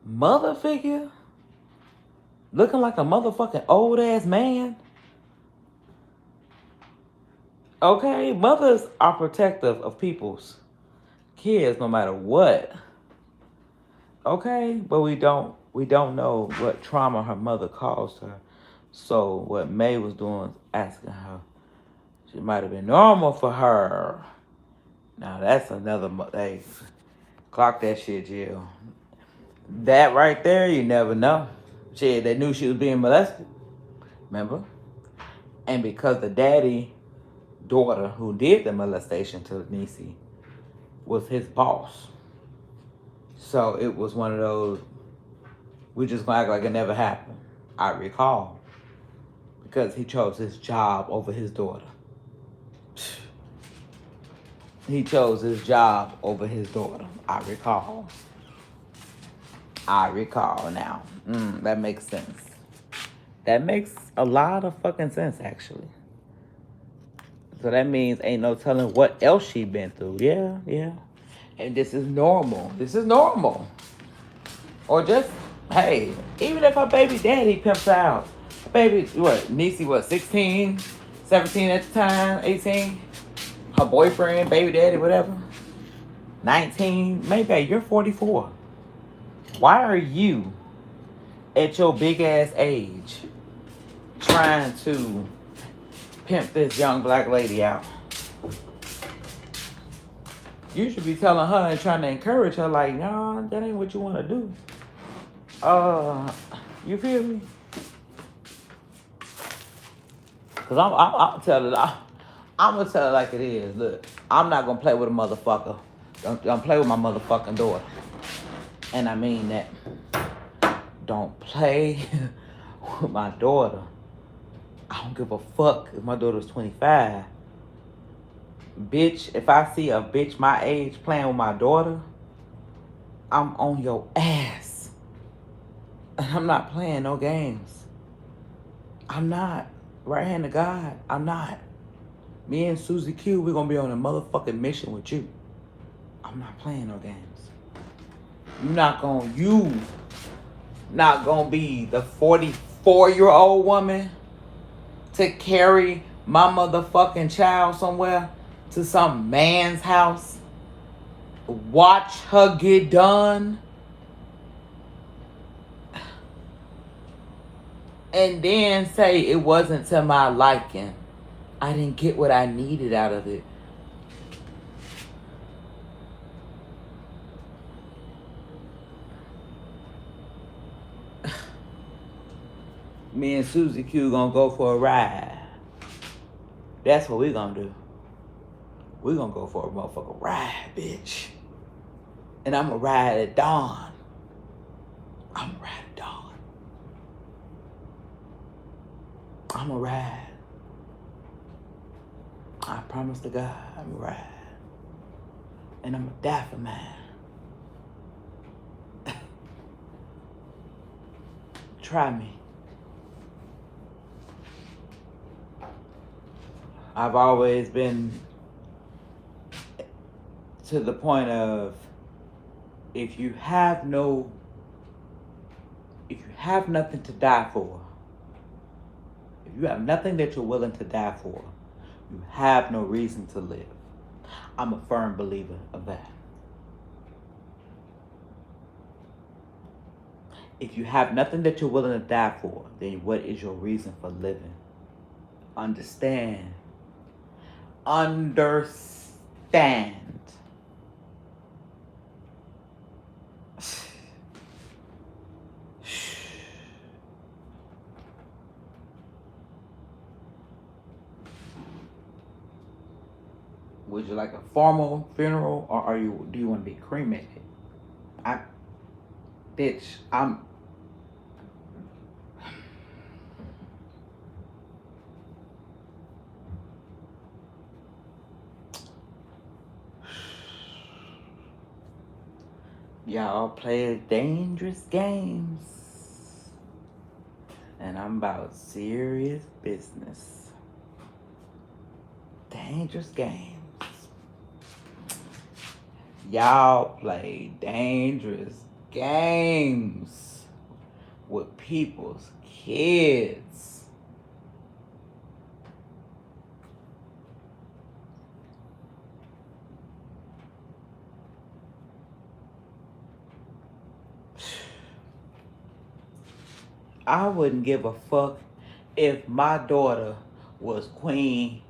Mother figure? Looking like a motherfucking old ass man? Okay, mothers are protective of people's kids no matter what. Okay, but we don't know what trauma her mother caused her. So what May was doing, asking her, she might have been normal for her. Now that's another. Hey, clock that shit, Jill. That right there, you never know. Shit, they knew she was being molested. Remember? And because the daddy daughter who did the molestation to Niecy was his boss. So it was one of those, we just gonna act like it never happened. I recall. Because he chose his job over his daughter. He chose his job over his daughter. I recall. I recall now. That makes sense. That makes a lot of fucking sense, actually. So that means ain't no telling what else she been through. Yeah, yeah. And this is normal. This is normal. Or just, hey, even if her baby daddy pimps out. Baby, what, Niecy, what, 16, 17 at the time, 18? Her boyfriend, baby daddy, whatever. 19, maybe you're 44. Why are you, at your big ass age, trying to pimp this young black lady out? You should be telling her and trying to encourage her, like, nah, that ain't what you want to do. You feel me? Cause I'm telling her, I'm gonna tell her like it is. Look, I'm not gonna play with a motherfucker. Don't play with my motherfucking daughter. And I mean that. Don't play with my daughter. I don't give a fuck if my daughter's 25. Bitch, if I see a bitch my age playing with my daughter, I'm on your ass. And I'm not playing no games. I'm not. Right hand to God, I'm not. Me and Susie Q, we're gonna be on a motherfucking mission with you. I'm not playing no games. You not gonna be the 44-year-old woman to carry my motherfucking child somewhere to some man's house, watch her get done, and then say it wasn't to my liking. I didn't get what I needed out of it. Me and Susie Q gonna go for a ride. That's what we gonna do. We gonna go for a motherfucking ride, bitch. And I'm gonna ride at dawn. I'm gonna ride at dawn. I'm gonna ride. I promise to God, I'm gonna ride. And I'm gonna die for mine. Try me. I've always been to the point of if you have nothing to die for, if you have nothing that you're willing to die for, you have no reason to live. I'm a firm believer of that. If you have nothing that you're willing to die for, then what is your reason for living? Understand. Would you like a formal funeral, or do you want to be cremated? Bitch, y'all play dangerous games. And I'm about serious business. Dangerous games. Y'all play dangerous games with people's kids. I wouldn't give a fuck if my daughter was Queen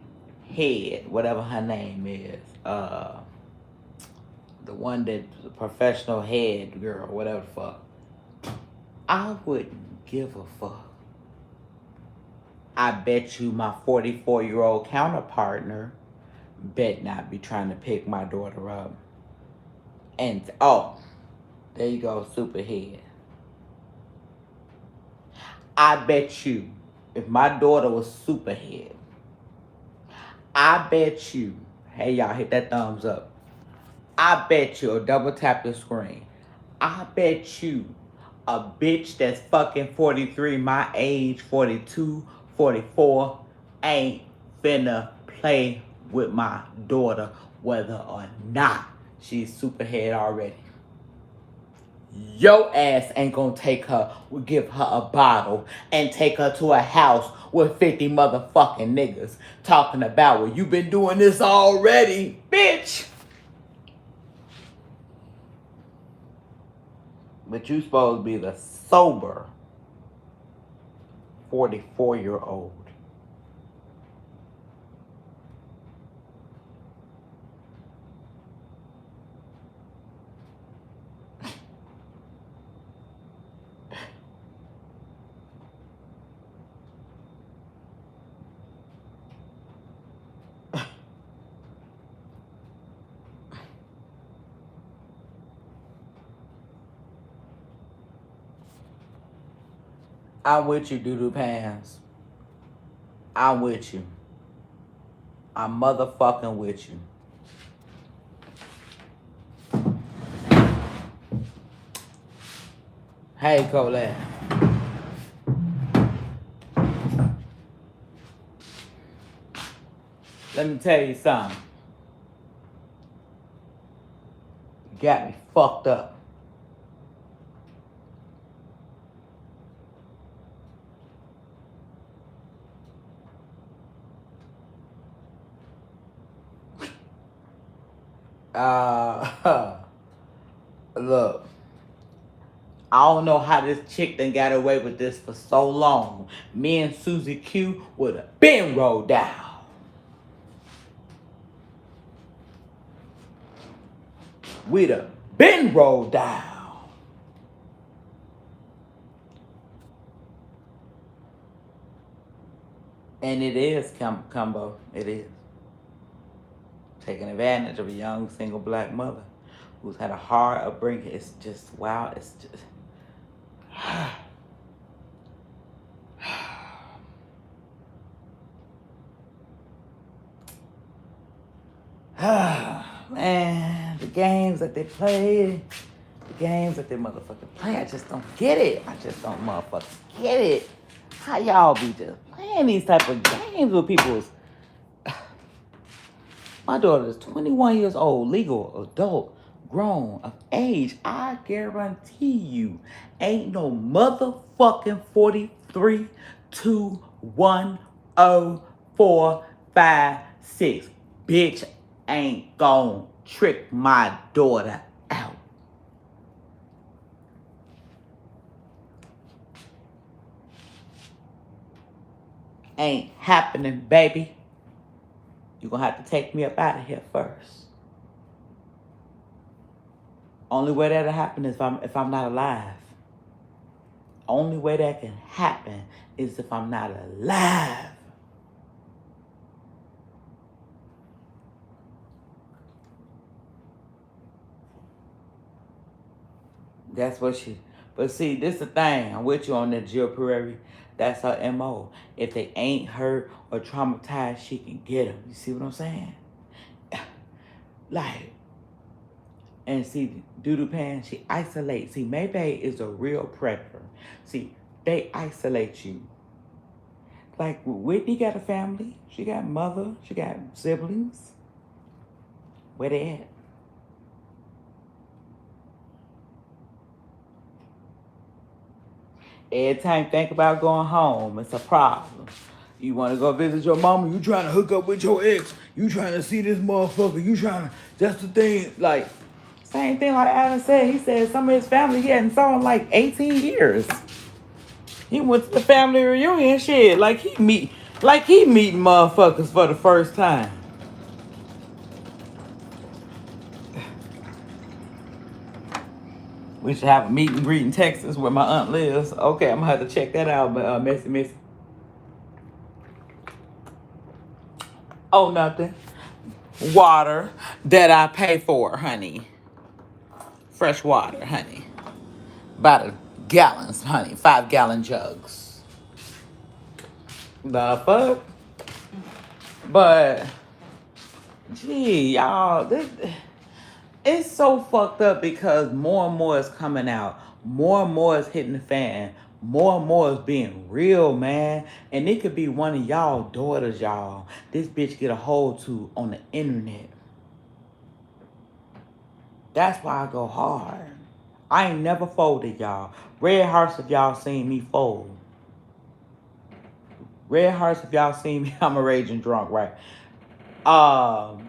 Head, whatever her name is. The one that's a professional head girl, whatever the fuck. I wouldn't give a fuck. I bet you my 44-year-old counterpartner bet not be trying to pick my daughter up. And, oh, there you go, superhead. I bet you, if my daughter was superhead, I bet you, hey y'all, hit that thumbs up. I bet you, or double tap the screen. I bet you a bitch that's fucking 43, my age, 42, 44, ain't finna play with my daughter whether or not she's superhead already. Your ass ain't gonna take her, give her a bottle, and take her to a house with 50 motherfucking niggas talking about, well, you been doing this already, bitch. But you supposed to be the sober 44-year-old. I'm with you, doo-doo pants. I'm with you. I'm motherfucking with you. Hey, Colette. Let me tell you something. You got me fucked up. Look. I don't know how this chick done got away with this for so long. Me and Susie Q would have been rolled down. We'd have been rolled down. And it is, Combo. It is. Taking advantage of a young single black mother who's had a hard upbringing. It's just, wow. It's just... Man, the games that they play, the games that they motherfucking play, I just don't get it. I just don't motherfucking get it. How y'all be just playing these type of games with people's... My daughter is 21 years old, legal, adult, grown, of age. I guarantee you, ain't no motherfucking 43, 2, 1, 0, 4, 5, 6. Bitch ain't gonna trick my daughter out. Ain't happening, baby. You're gonna have to take me up out of here first. Only way that'll happen is if I'm not alive. Only way that can happen is if I'm not alive. That's what she... But see, this the thing. I'm with you on that, Jill Prairie. That's her M.O. If they ain't hurt or traumatized, she can get them. You see what I'm saying? Like... And see, Doodoo Pan, she isolates. See, Maybay is a real predator. See, they isolate you. Like, Whitney got a family. She got mother. She got siblings. Where they at? Every time you think about going home, it's a problem. You want to go visit your mama, you trying to hook up with your ex. You trying to see this motherfucker. You trying to... That's the thing, like... Same thing like Adam said. He said some of his family he hadn't saw in like 18 years. He went to the family reunion shit. Like he meeting motherfuckers for the first time. We should have a meet and greet in Texas where my aunt lives. Okay, I'm gonna have to check that out, but Missy. Oh, nothing. Water that I pay for, honey. Fresh water, honey. About a gallons, honey. 5-gallon jugs. The fuck? But gee, y'all, it's so fucked up because more and more is coming out. More and more is hitting the fan. More and more is being real, man. And it could be one of y'all daughters, y'all. This bitch get a hold to on the internet. That's why I go hard. I ain't never folded, y'all. Red hearts if y'all seen me fold. Red hearts if y'all seen me. I'm a raging drunk, right? Um,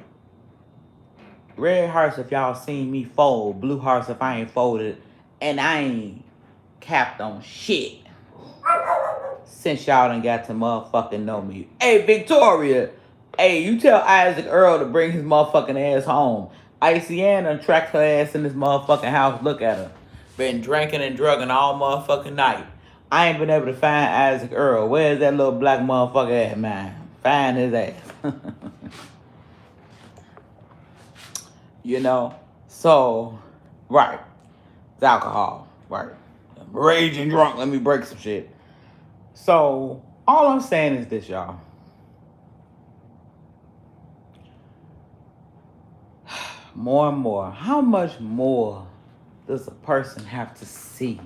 Red hearts if y'all seen me fold. Blue hearts if I ain't folded. And I ain't capped on shit. Since y'all done got to motherfucking know me. Hey, Victoria. Hey, you tell Isaac Earl to bring his motherfucking ass home. Icy Ann done tracked her ass in this motherfucking house. Look at her. Been drinking and drugging all motherfucking night. I ain't been able to find Isaac Earl. Where's that little black motherfucker at, man? Find his ass. You know? So, right. It's alcohol. Right. I'm raging drunk. Let me break some shit. So, all I'm saying is this, y'all. More and more. How much more does a person have to see?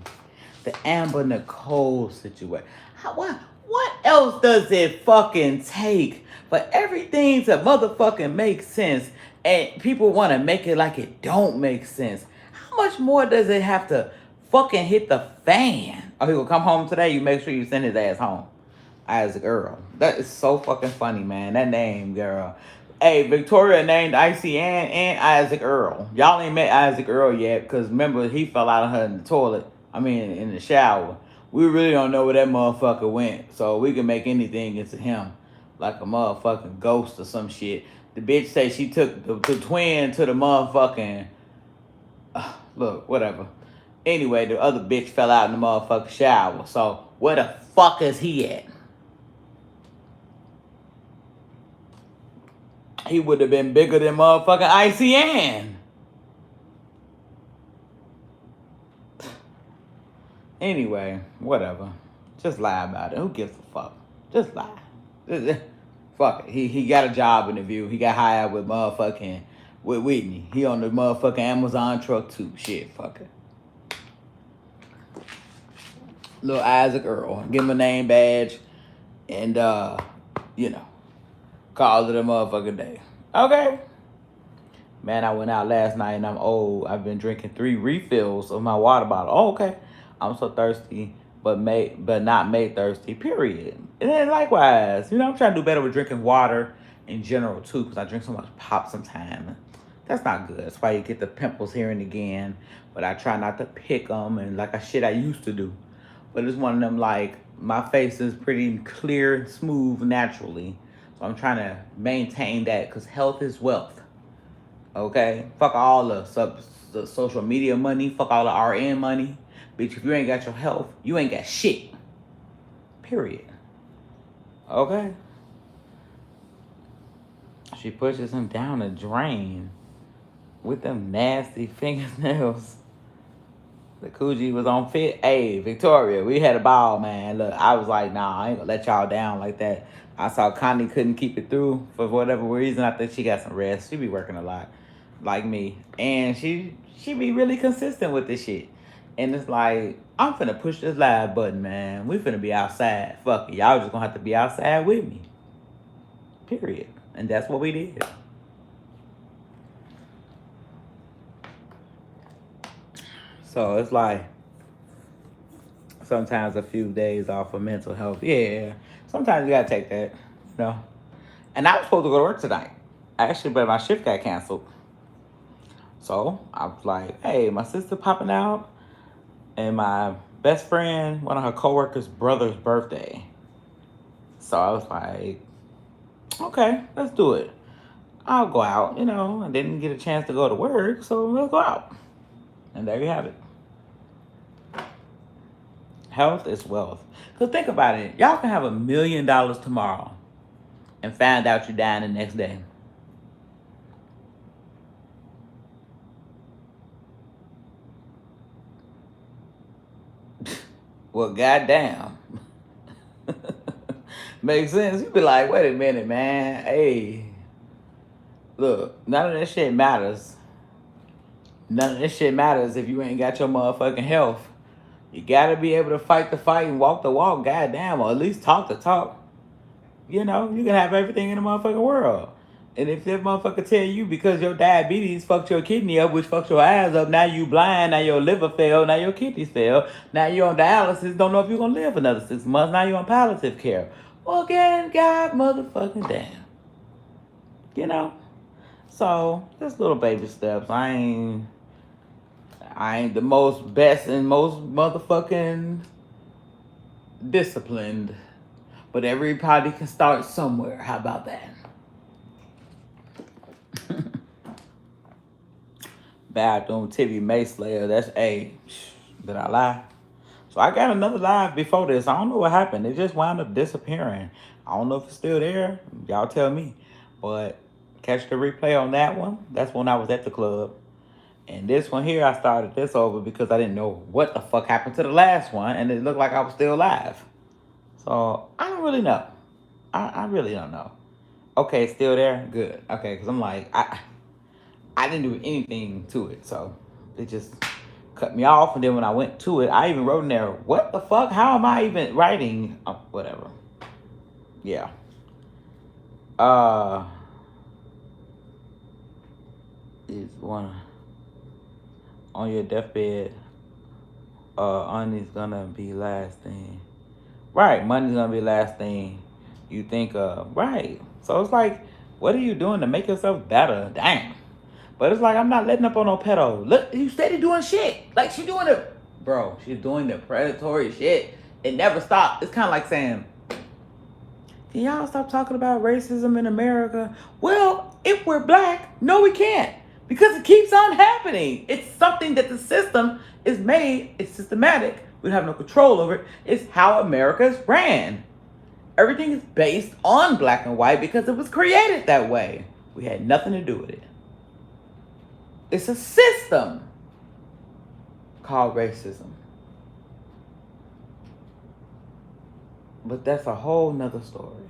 The Amber Nicole situation. What else does it fucking take for everything to motherfucking make sense and people want to make it like it don't make sense? How much more does it have to fucking hit the fan? Oh, he will come home today. You make sure you send his ass home. Isaac Earl. That is so fucking funny, man. That name, girl. Hey, Victoria named Icy Ann and Isaac Earl. Y'all ain't met Isaac Earl yet, because remember, he fell out of her in the toilet. I mean, in the shower. We really don't know where that motherfucker went, so we can make anything into him. Like a motherfucking ghost or some shit. The bitch say she took the twin to the motherfucking... look, whatever. Anyway, the other bitch fell out in the motherfucking shower. So, where the fuck is he at? He would have been bigger than motherfucking Icy Ann. Anyway, whatever. Just lie about it. Who gives a fuck? Just lie. Fuck it. He got a job interview. He got hired with motherfucking with Whitney. He on the motherfucking Amazon truck too. Shit, fuck it. Little Isaac Earl. Give him a name badge. And you know, call it a motherfucking day. Okay. Man, I went out last night and I'm old. I've been drinking 3 refills of my water bottle. Oh, okay. I'm so thirsty, but not made thirsty, period. And then likewise, you know, I'm trying to do better with drinking water in general too, because I drink so much pop sometimes. That's not good. That's why you get the pimples here and again. But I try not to pick them and like a shit I used to do. But it's one of them like, my face is pretty clear and smooth naturally. So I'm trying to maintain that because health is wealth. Okay? Fuck all the social media money. Fuck all the RN money. Bitch, if you ain't got your health, you ain't got shit. Period. Okay? She pushes him down the drain with them nasty fingernails. The Coogee was on fit. Hey, Victoria, we had a ball, man. Look, I was like, nah, I ain't gonna let y'all down like that. I saw Connie couldn't keep it through for whatever reason. I think she got some rest. She be working a lot, like me. And she be really consistent with this shit. And it's like, I'm finna push this live button, man. We finna be outside. Fuck it. Y'all just gonna have to be outside with me. Period. And that's what we did. So it's like, sometimes a few days off of mental health. Yeah, sometimes you gotta take that, you know. And I was supposed to go to work tonight, actually, but my shift got canceled. So I was like, hey, my sister popping out, and my best friend, one of her coworkers' brother's birthday. So I was like, okay, let's do it. I'll go out. I didn't get a chance to go to work, so let's go out. And there you have it. Health is wealth. Because think about it. Y'all can have $1,000,000 tomorrow and find out you're dying the next day. Well, goddamn. Makes sense. You be like, wait a minute, man. Hey, look, none of that shit matters. None of this shit matters if you ain't got your motherfucking health. You gotta be able to fight the fight and walk the walk, goddamn, or at least talk the talk. You can have everything in the motherfucking world. And if that motherfucker tell you because your diabetes fucked your kidney up, which fucked your eyes up, now you blind, now your liver failed, now your kidneys failed, now you're on dialysis, don't know if you're gonna live another 6 months, now you're on palliative care. Well, again, God motherfucking damn. You know? So, just little baby steps. I ain't the most best and most motherfucking disciplined. But everybody can start somewhere. How about that? Bathroom TV May Slayer. That's A. Did I lie? So I got another live before this. I don't know what happened. It just wound up disappearing. I don't know if it's still there. Y'all tell me. But catch the replay on that one. That's when I was at the club. And this one here, I started this over because I didn't know what the fuck happened to the last one. And it looked like I was still live. So I don't really know. I really don't know. Okay, it's still there? Good. Okay, because I'm like, I didn't do anything to it. So it just cut me off. And then when I went to it, I even wrote in there, what the fuck? How am I even writing? Oh, whatever. Yeah. Is one on your deathbed, money's gonna be last thing. Right, money's gonna be last thing you think of. Right. So it's like, what are you doing to make yourself better? Damn. But it's like, I'm not letting up on no pedo. Look, you steady doing shit. Like, she doing the, bro, she's doing the predatory shit. It never stopped. It's kind of like saying, can y'all stop talking about racism in America? Well, if we're black, no, we can't. Because it keeps on happening. It's something that the system is made. It's systematic. We have no control over it. It's how America is ran. Everything is based on black and white because it was created that way. We had nothing to do with it. It's a system called racism. But that's a whole nother story.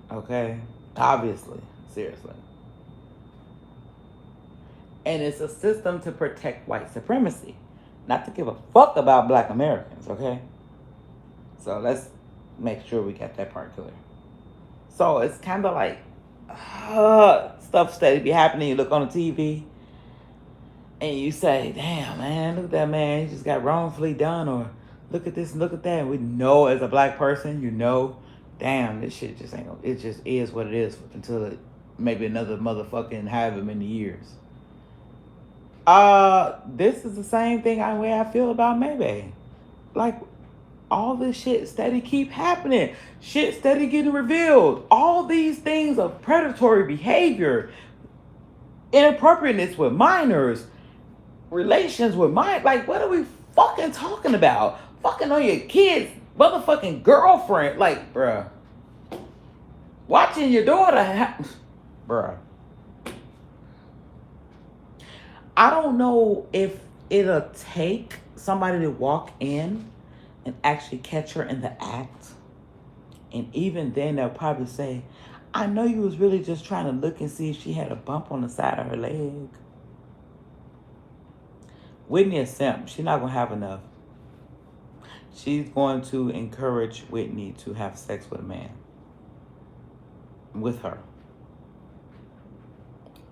Okay? Obviously. Seriously. And it's a system to protect white supremacy. Not to give a fuck about black Americans, okay? So let's make sure we get that part clear. So it's kind of like stuff steady be happening. You look on the TV and you say, damn, man, look at that man. He just got wrongfully done. Or look at this and look at that. And we know as a black person, damn, this shit just ain't gonna, it just is what it is until it, maybe another motherfucking however many years. This is the same thing way I feel about Maybe. Like, all this shit steady keep happening. Shit steady getting revealed. All these things of predatory behavior, inappropriateness with minors, relations with like, what are we fucking talking about? Fucking on your kids, motherfucking girlfriend. Like, bruh. Watching your daughter, bruh. I don't know if it'll take somebody to walk in and actually catch her in the act. And even then, they'll probably say, I know you was really just trying to look and see if she had a bump on the side of her leg. Whitney is simp. She's not going to have enough. She's going to encourage Whitney to have sex with a man. With her.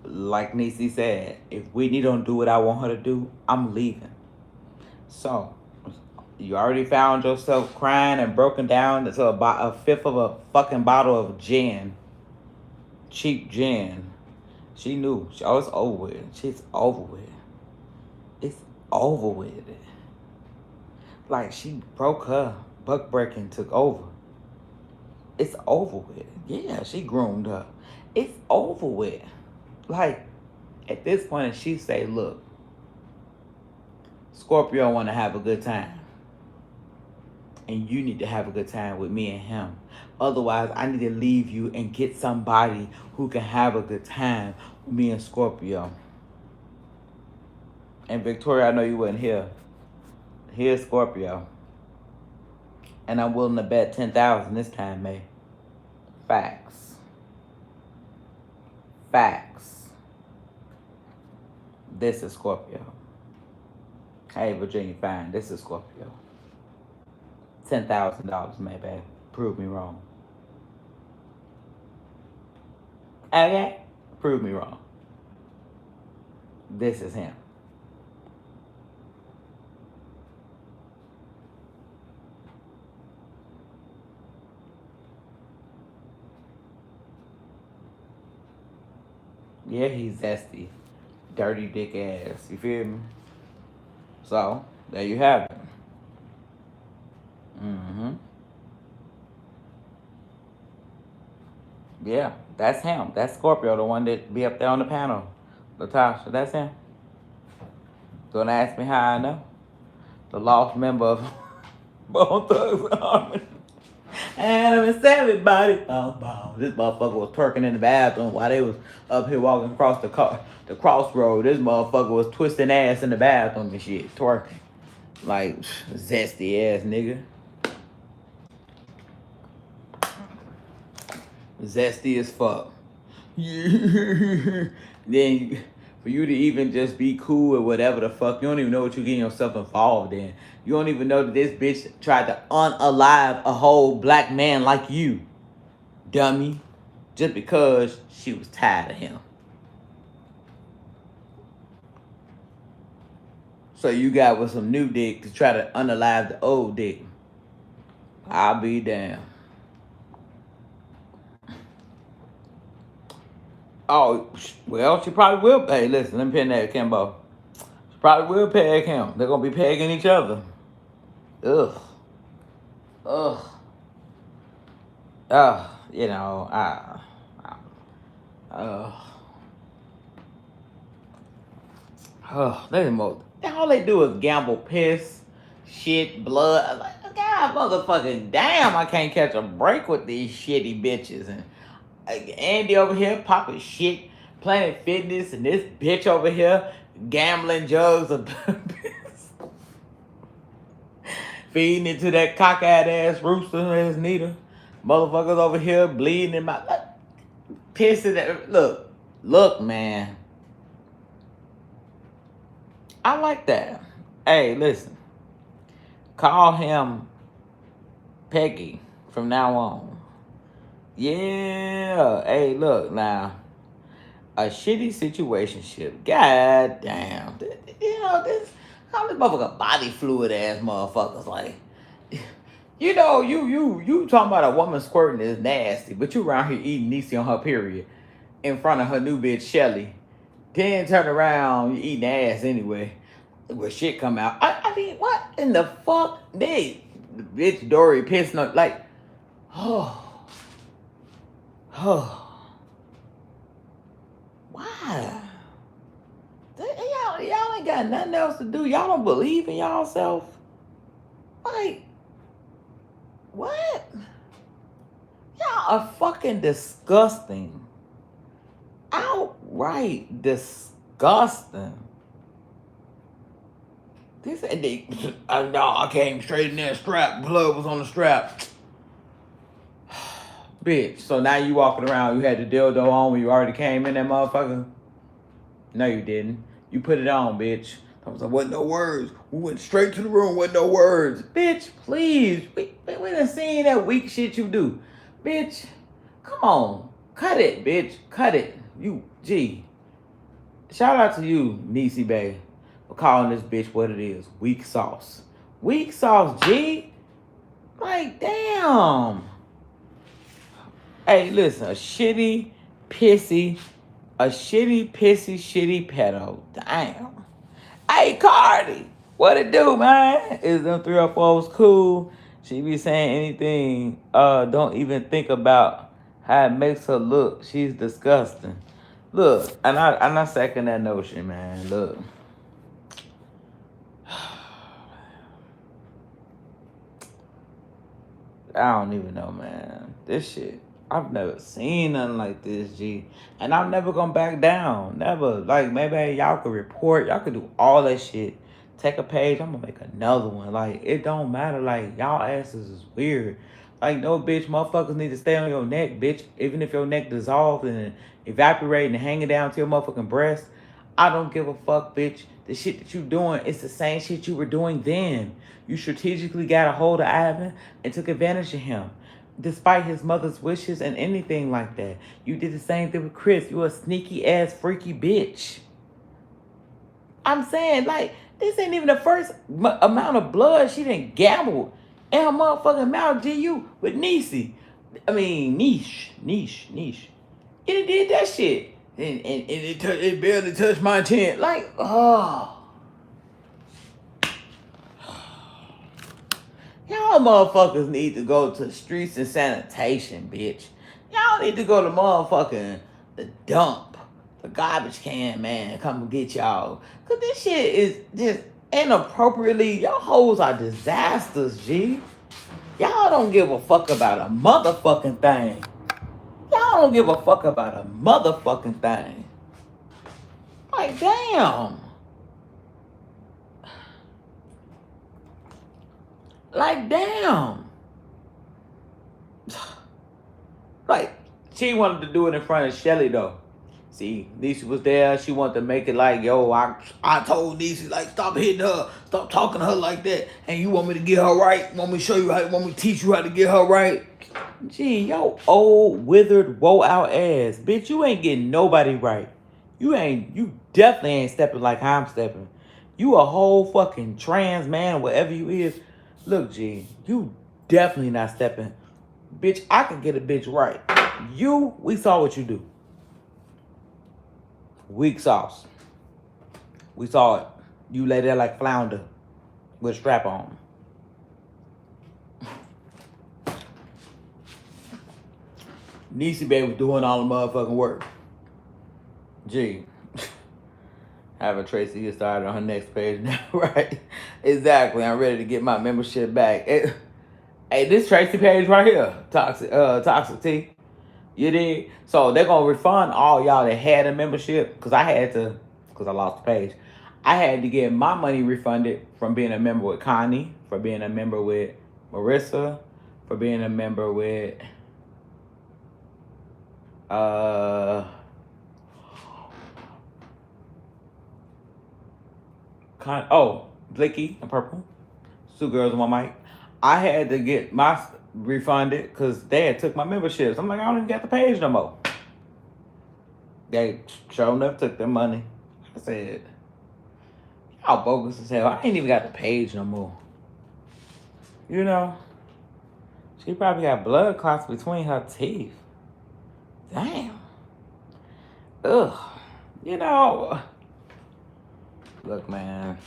Like Niecy said, if Whitney don't do what I want her to do, I'm leaving. So, you already found yourself crying and broken down to a fifth of a fucking bottle of gin. Cheap gin. She knew. It's over with. She's over with. It's over with. Like, she broke her. Buck breaking took over. It's over with. Yeah, she groomed her. It's over with. Like, at this point, she say, look, Scorpio want to have a good time. And you need to have a good time with me and him. Otherwise, I need to leave you and get somebody who can have a good time with me and Scorpio. And Victoria, I know you wasn't here. Here's Scorpio. And I'm willing to bet 10,000 this time, May. Facts. Facts. This is Scorpio. Hey, Virginia, fine. This is Scorpio. $10,000, maybe. Prove me wrong. Okay? Prove me wrong. This is him. Yeah, he's zesty. Dirty dick ass. You feel me? So, there you have it. Mm-hmm. Yeah, that's him. That's Scorpio, the one that be up there on the panel. Latasha, that's him. Don't ask me how I know. The lost member of Bone Thugs Army. And I'm a everybody. This motherfucker was twerking in the bathroom while they was up here walking across the crossroad. This motherfucker was twisting ass in the bathroom and shit, twerking. Like, zesty ass nigga. Zesty as fuck. Then for you to even just be cool or whatever the fuck, you don't even know what you're getting yourself involved in. You don't even know that this bitch tried to unalive a whole black man like you, dummy, just because she was tired of him. So you got with some new dick to try to unalive the old dick. I'll be damned. Oh, well, she probably will. Hey, listen, let me pin that, Kimbo. She probably will peg him. They're going to be pegging each other. Ugh. Ugh. You know, all they do is gamble, piss, shit, blood. Like, God, motherfucking damn, I can't catch a break with these shitty bitches. And Andy over here popping shit, Planet Fitness, and this bitch over here gambling jugs of piss, feeding it to that cockeyed ass rooster ass Nita. Motherfuckers over here bleeding in my pissing at. Look, man. I like that. Hey, listen. Call him Peggy from now on. Yeah. Hey, look now. A shitty situationship. God damn. You know, how this motherfucker body fluid ass motherfuckers like. You know, you talking about a woman squirting is nasty, but you around here eating Niecy on her period in front of her new bitch Shelly. Then turn around, you eating ass anyway. Where shit come out. I mean, what in the fuck? The bitch Dory pissing on, like, oh, why? Y'all ain't got nothing else to do. Y'all don't believe in y'all self. Like, what? Y'all are fucking disgusting. Outright disgusting. They said I came straight in there, strap, blood was on the strap. Bitch, so now you walking around, you had the dildo on when you already came in that motherfucker? No, you didn't. You put it on, bitch. I was like, wasn't no words. We went straight to the room, wasn't no words. Bitch, please. We done seen that weak shit you do. Bitch, come on. Cut it, bitch. Cut it. Shout out to you, Niecy Bay, for calling this bitch what it is. Weak sauce. Weak sauce, G? Like, damn. Hey, listen, a shitty, pissy pedo. Damn. Hey, Cardi. What it do, man? Is them 304 was cool. She be saying anything. Don't even think about how it makes her look. She's disgusting. Look, and I second that notion, man. Look, I don't even know, man. This shit, I've never seen nothing like this, G. And I'm never gonna back down. Never. Like, maybe y'all could report. Y'all could do all that shit. Take a page. I'm gonna make another one. Like, it don't matter. Like, y'all asses is weird. Like, no, bitch, motherfuckers need to stay on your neck, bitch. Even if your neck dissolved and evaporate and hanging down to your motherfucking breast. I don't give a fuck, bitch. The shit that you doing, it's the same shit you were doing then. You strategically got a hold of Ivan and took advantage of him. Despite his mother's wishes and anything like that. You did the same thing with Chris. You a sneaky ass freaky bitch. I'm saying, like, this ain't even the first amount of blood she didn't gamble in her motherfucking mouth, GU, with Niecy. I mean, niche. It did that shit. And it barely touched my chin. Like, oh. Y'all motherfuckers need to go to the streets and sanitation, bitch. Y'all need to go to motherfucking the dump. The garbage can, man. Come and get y'all. Cause this shit is just inappropriately. Y'all hoes are disasters, G. Y'all don't give a fuck about a motherfucking thing. Y'all don't give a fuck about a motherfucking thing. Like, damn. Like, damn. Like, she wanted to do it in front of Shelly, though. See, Niecy was there. She wanted to make it like, yo, I told Niecy, like, stop hitting her. Stop talking to her like that. And you want me to get her right? Want me to show you how? Want me to teach you how to get her right? Gee, yo, old, withered, woe-out ass. Bitch, you ain't getting nobody right. You definitely ain't stepping like I'm stepping. You a whole fucking trans man, whatever you is. Look, G, you definitely not stepping. Bitch, I can get a bitch right. We saw what you do. Weak sauce. We saw it. You lay there like flounder with a strap on. Niecy Bay was doing all the motherfucking work. Gee. Having Tracy get started on her next page now, right? Exactly. I'm ready to get my membership back. Hey, this Tracy page right here. Toxic T. You did? So they're gonna refund all y'all that had a membership. Cause I lost the page. I had to get my money refunded from being a member with Connie, for being a member with Marissa, for being a member with Blicky and Purple. Two girls on my mic. I had to get my refunded because they had took my memberships. I'm like, I don't even got the page no more. They sure enough took their money. I said, y'all bogus as hell. I ain't even got the page no more. You know, she probably got blood clots between her teeth. Damn. Ugh. You know, look, man.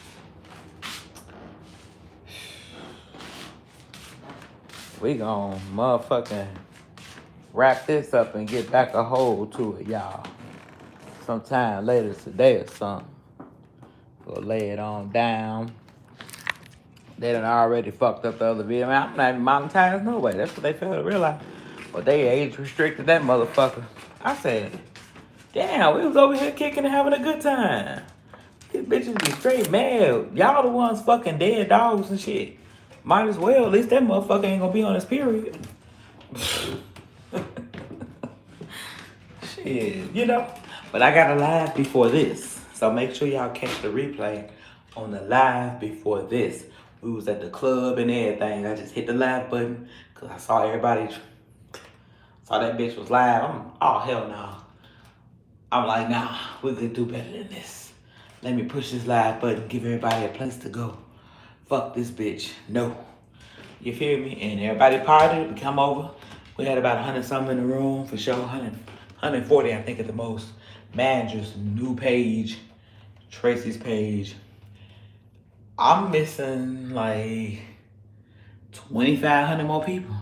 We gon' motherfucking wrap this up and get back a hold to it, y'all. Sometime later today or something. We'll lay it on down. They done already fucked up the other video. Man, I'm not even monetized no way. That's what they failed to realize. But they age restricted that motherfucker. I said, damn, we was over here kicking and having a good time. These bitches be straight mad. Y'all the ones fucking dead dogs and shit. Might as well. At least that motherfucker ain't gonna be on his period. Shit, you know. But I got a live before this. So make sure y'all catch the replay on the live before this. We was at the club and everything. I just hit the live button because I saw everybody. Saw that bitch was live. Oh, hell no. I'm like, nah, we could do better than this. Let me push this live button, give everybody a place to go. Fuck this bitch. No. You feel me? And everybody partied. We come over. We had about 100 something in the room for sure. 140, I think, at the most. Managers, new page, Tracy's page, I'm missing like 2,500 more people.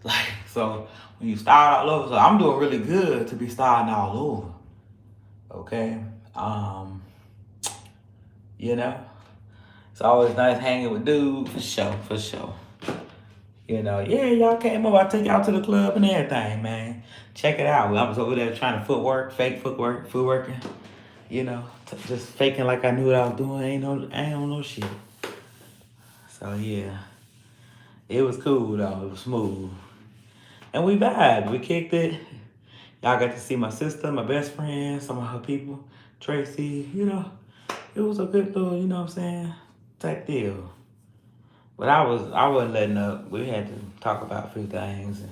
Like, so when you start all over, so I'm doing really good to be starting all over. Okay. Um, you know, it's always nice hanging with dudes for sure, for sure. Yeah, y'all came up. I took y'all to the club and everything, man. Check it out. I was over there trying to footwork, fake footworking. Just faking like I knew what I was doing. I ain't on no shit. So yeah, it was cool though. It was smooth, and we vibed. We kicked it. Y'all got to see my sister, my best friend, some of her people, Tracy. It was a good little, what I'm saying, type deal. But I wasn't letting up. We had to talk about a few things and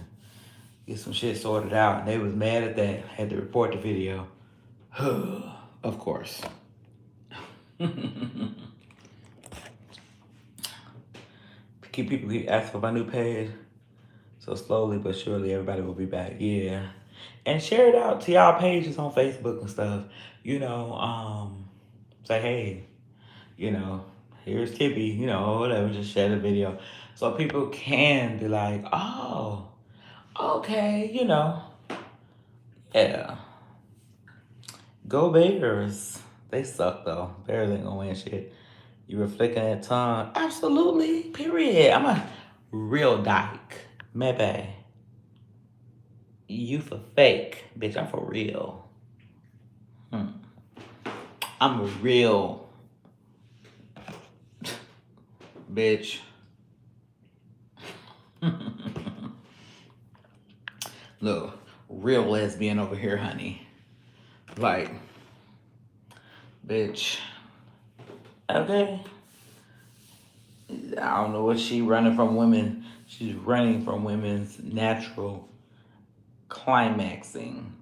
get some shit sorted out. And they was mad at that. Had to report the video. Of course. People keep asking for my new page. So slowly but surely everybody will be back. Yeah. And share it out to y'all pages on Facebook and stuff. Say, hey, you know, here's Tippy, whatever, just share the video. So people can be like, oh, okay, Yeah. Go Bears. They suck though. Bears ain't gonna win shit. You were flicking that tongue. Absolutely. Period. I'm a real dyke. Maybe. You for fake. Bitch, I'm for real. I'm a real bitch. Look, real lesbian over here, honey. Like, bitch. Okay. I don't know what she running from women. She's running from women's natural climaxing.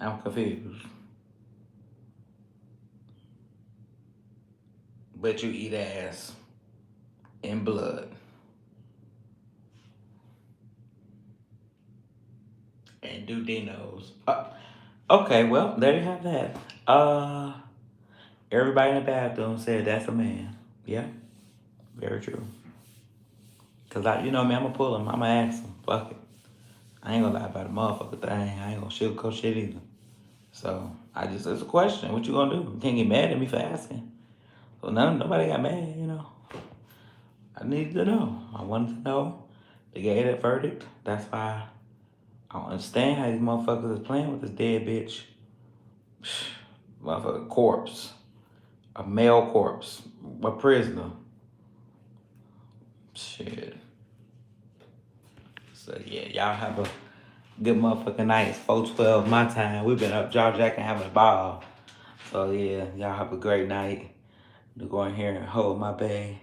I'm confused. But you eat ass in blood. And do dinos. Okay, well, there you have that. Everybody in the bathroom said that's a man. Yeah, very true. Cause me, I'ma pull him. I'ma ask him. Fuck it. I ain't gonna lie about the motherfucker thing. I ain't gonna sugarcoat shit either. So it's a question. What you gonna do? You can't get mad at me for asking. So nobody got mad. I needed to know. I wanted to know. They gave that verdict. That's why I don't understand how these motherfuckers is playing with this dead bitch. Motherfucker corpse. A male corpse. A prisoner. Shit. So yeah, y'all have a good motherfucking night. It's 4:12 my time. We've been up jaw jacking having a ball. So yeah, y'all have a great night. To go in here and hold my bay.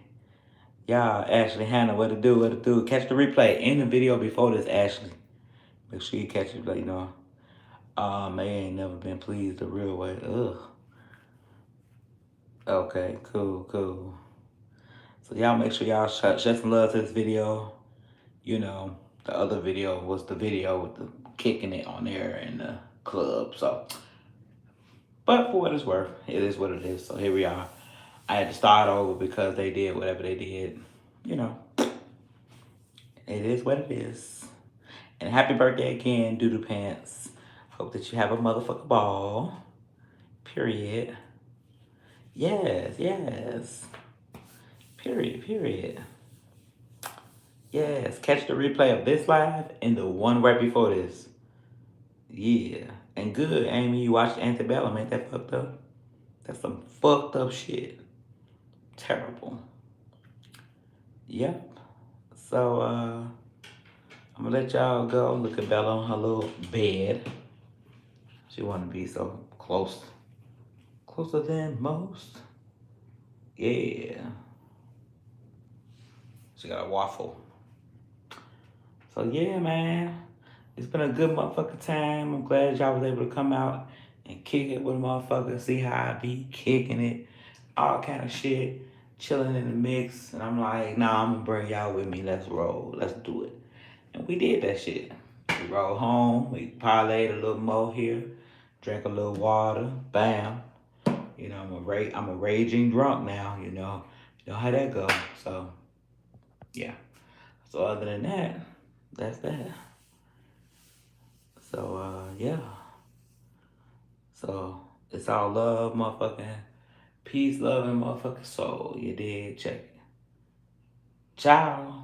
Y'all, Ashley Hannah, what to do, what to do. Catch the replay in the video before this, Ashley. Make sure you catch it, May ain't never been pleased the real way. Ugh. Okay, cool. So y'all make sure y'all shed some love to this video. The other video was the video with the kicking it on there in the club. So, but for what it's worth, it is what it is. So here we are. I had to start over because they did whatever they did. You know, it is what it is. And happy birthday again, Doodoo Pants. Hope that you have a motherfucking ball. Period. Yes. Period. Yes. Catch the replay of this live and the one right before this. Yeah. And good, Amy, you watched Antebellum. Ain't that fucked up? That's some fucked up shit. Terrible. Yep. So, I'm gonna let y'all go. Look at Bella on her little bed. She wanna be so closer than most. Yeah. She got a waffle. So yeah, man. It's been a good motherfucking time. I'm glad y'all was able to come out and kick it with a motherfucker. See how I be kicking it. All kind of shit. Chilling in the mix. And I'm like, nah, I'm gonna bring y'all with me. Let's roll. Let's do it. And we did that shit. We rolled home. We parlayed a little more here. Drank a little water. Bam. You know, I'm a raging drunk now. You know how that goes. So yeah. So other than that, that's that. So yeah. So it's all love, motherfucking peace, love, and motherfucking soul. You did check it. Ciao.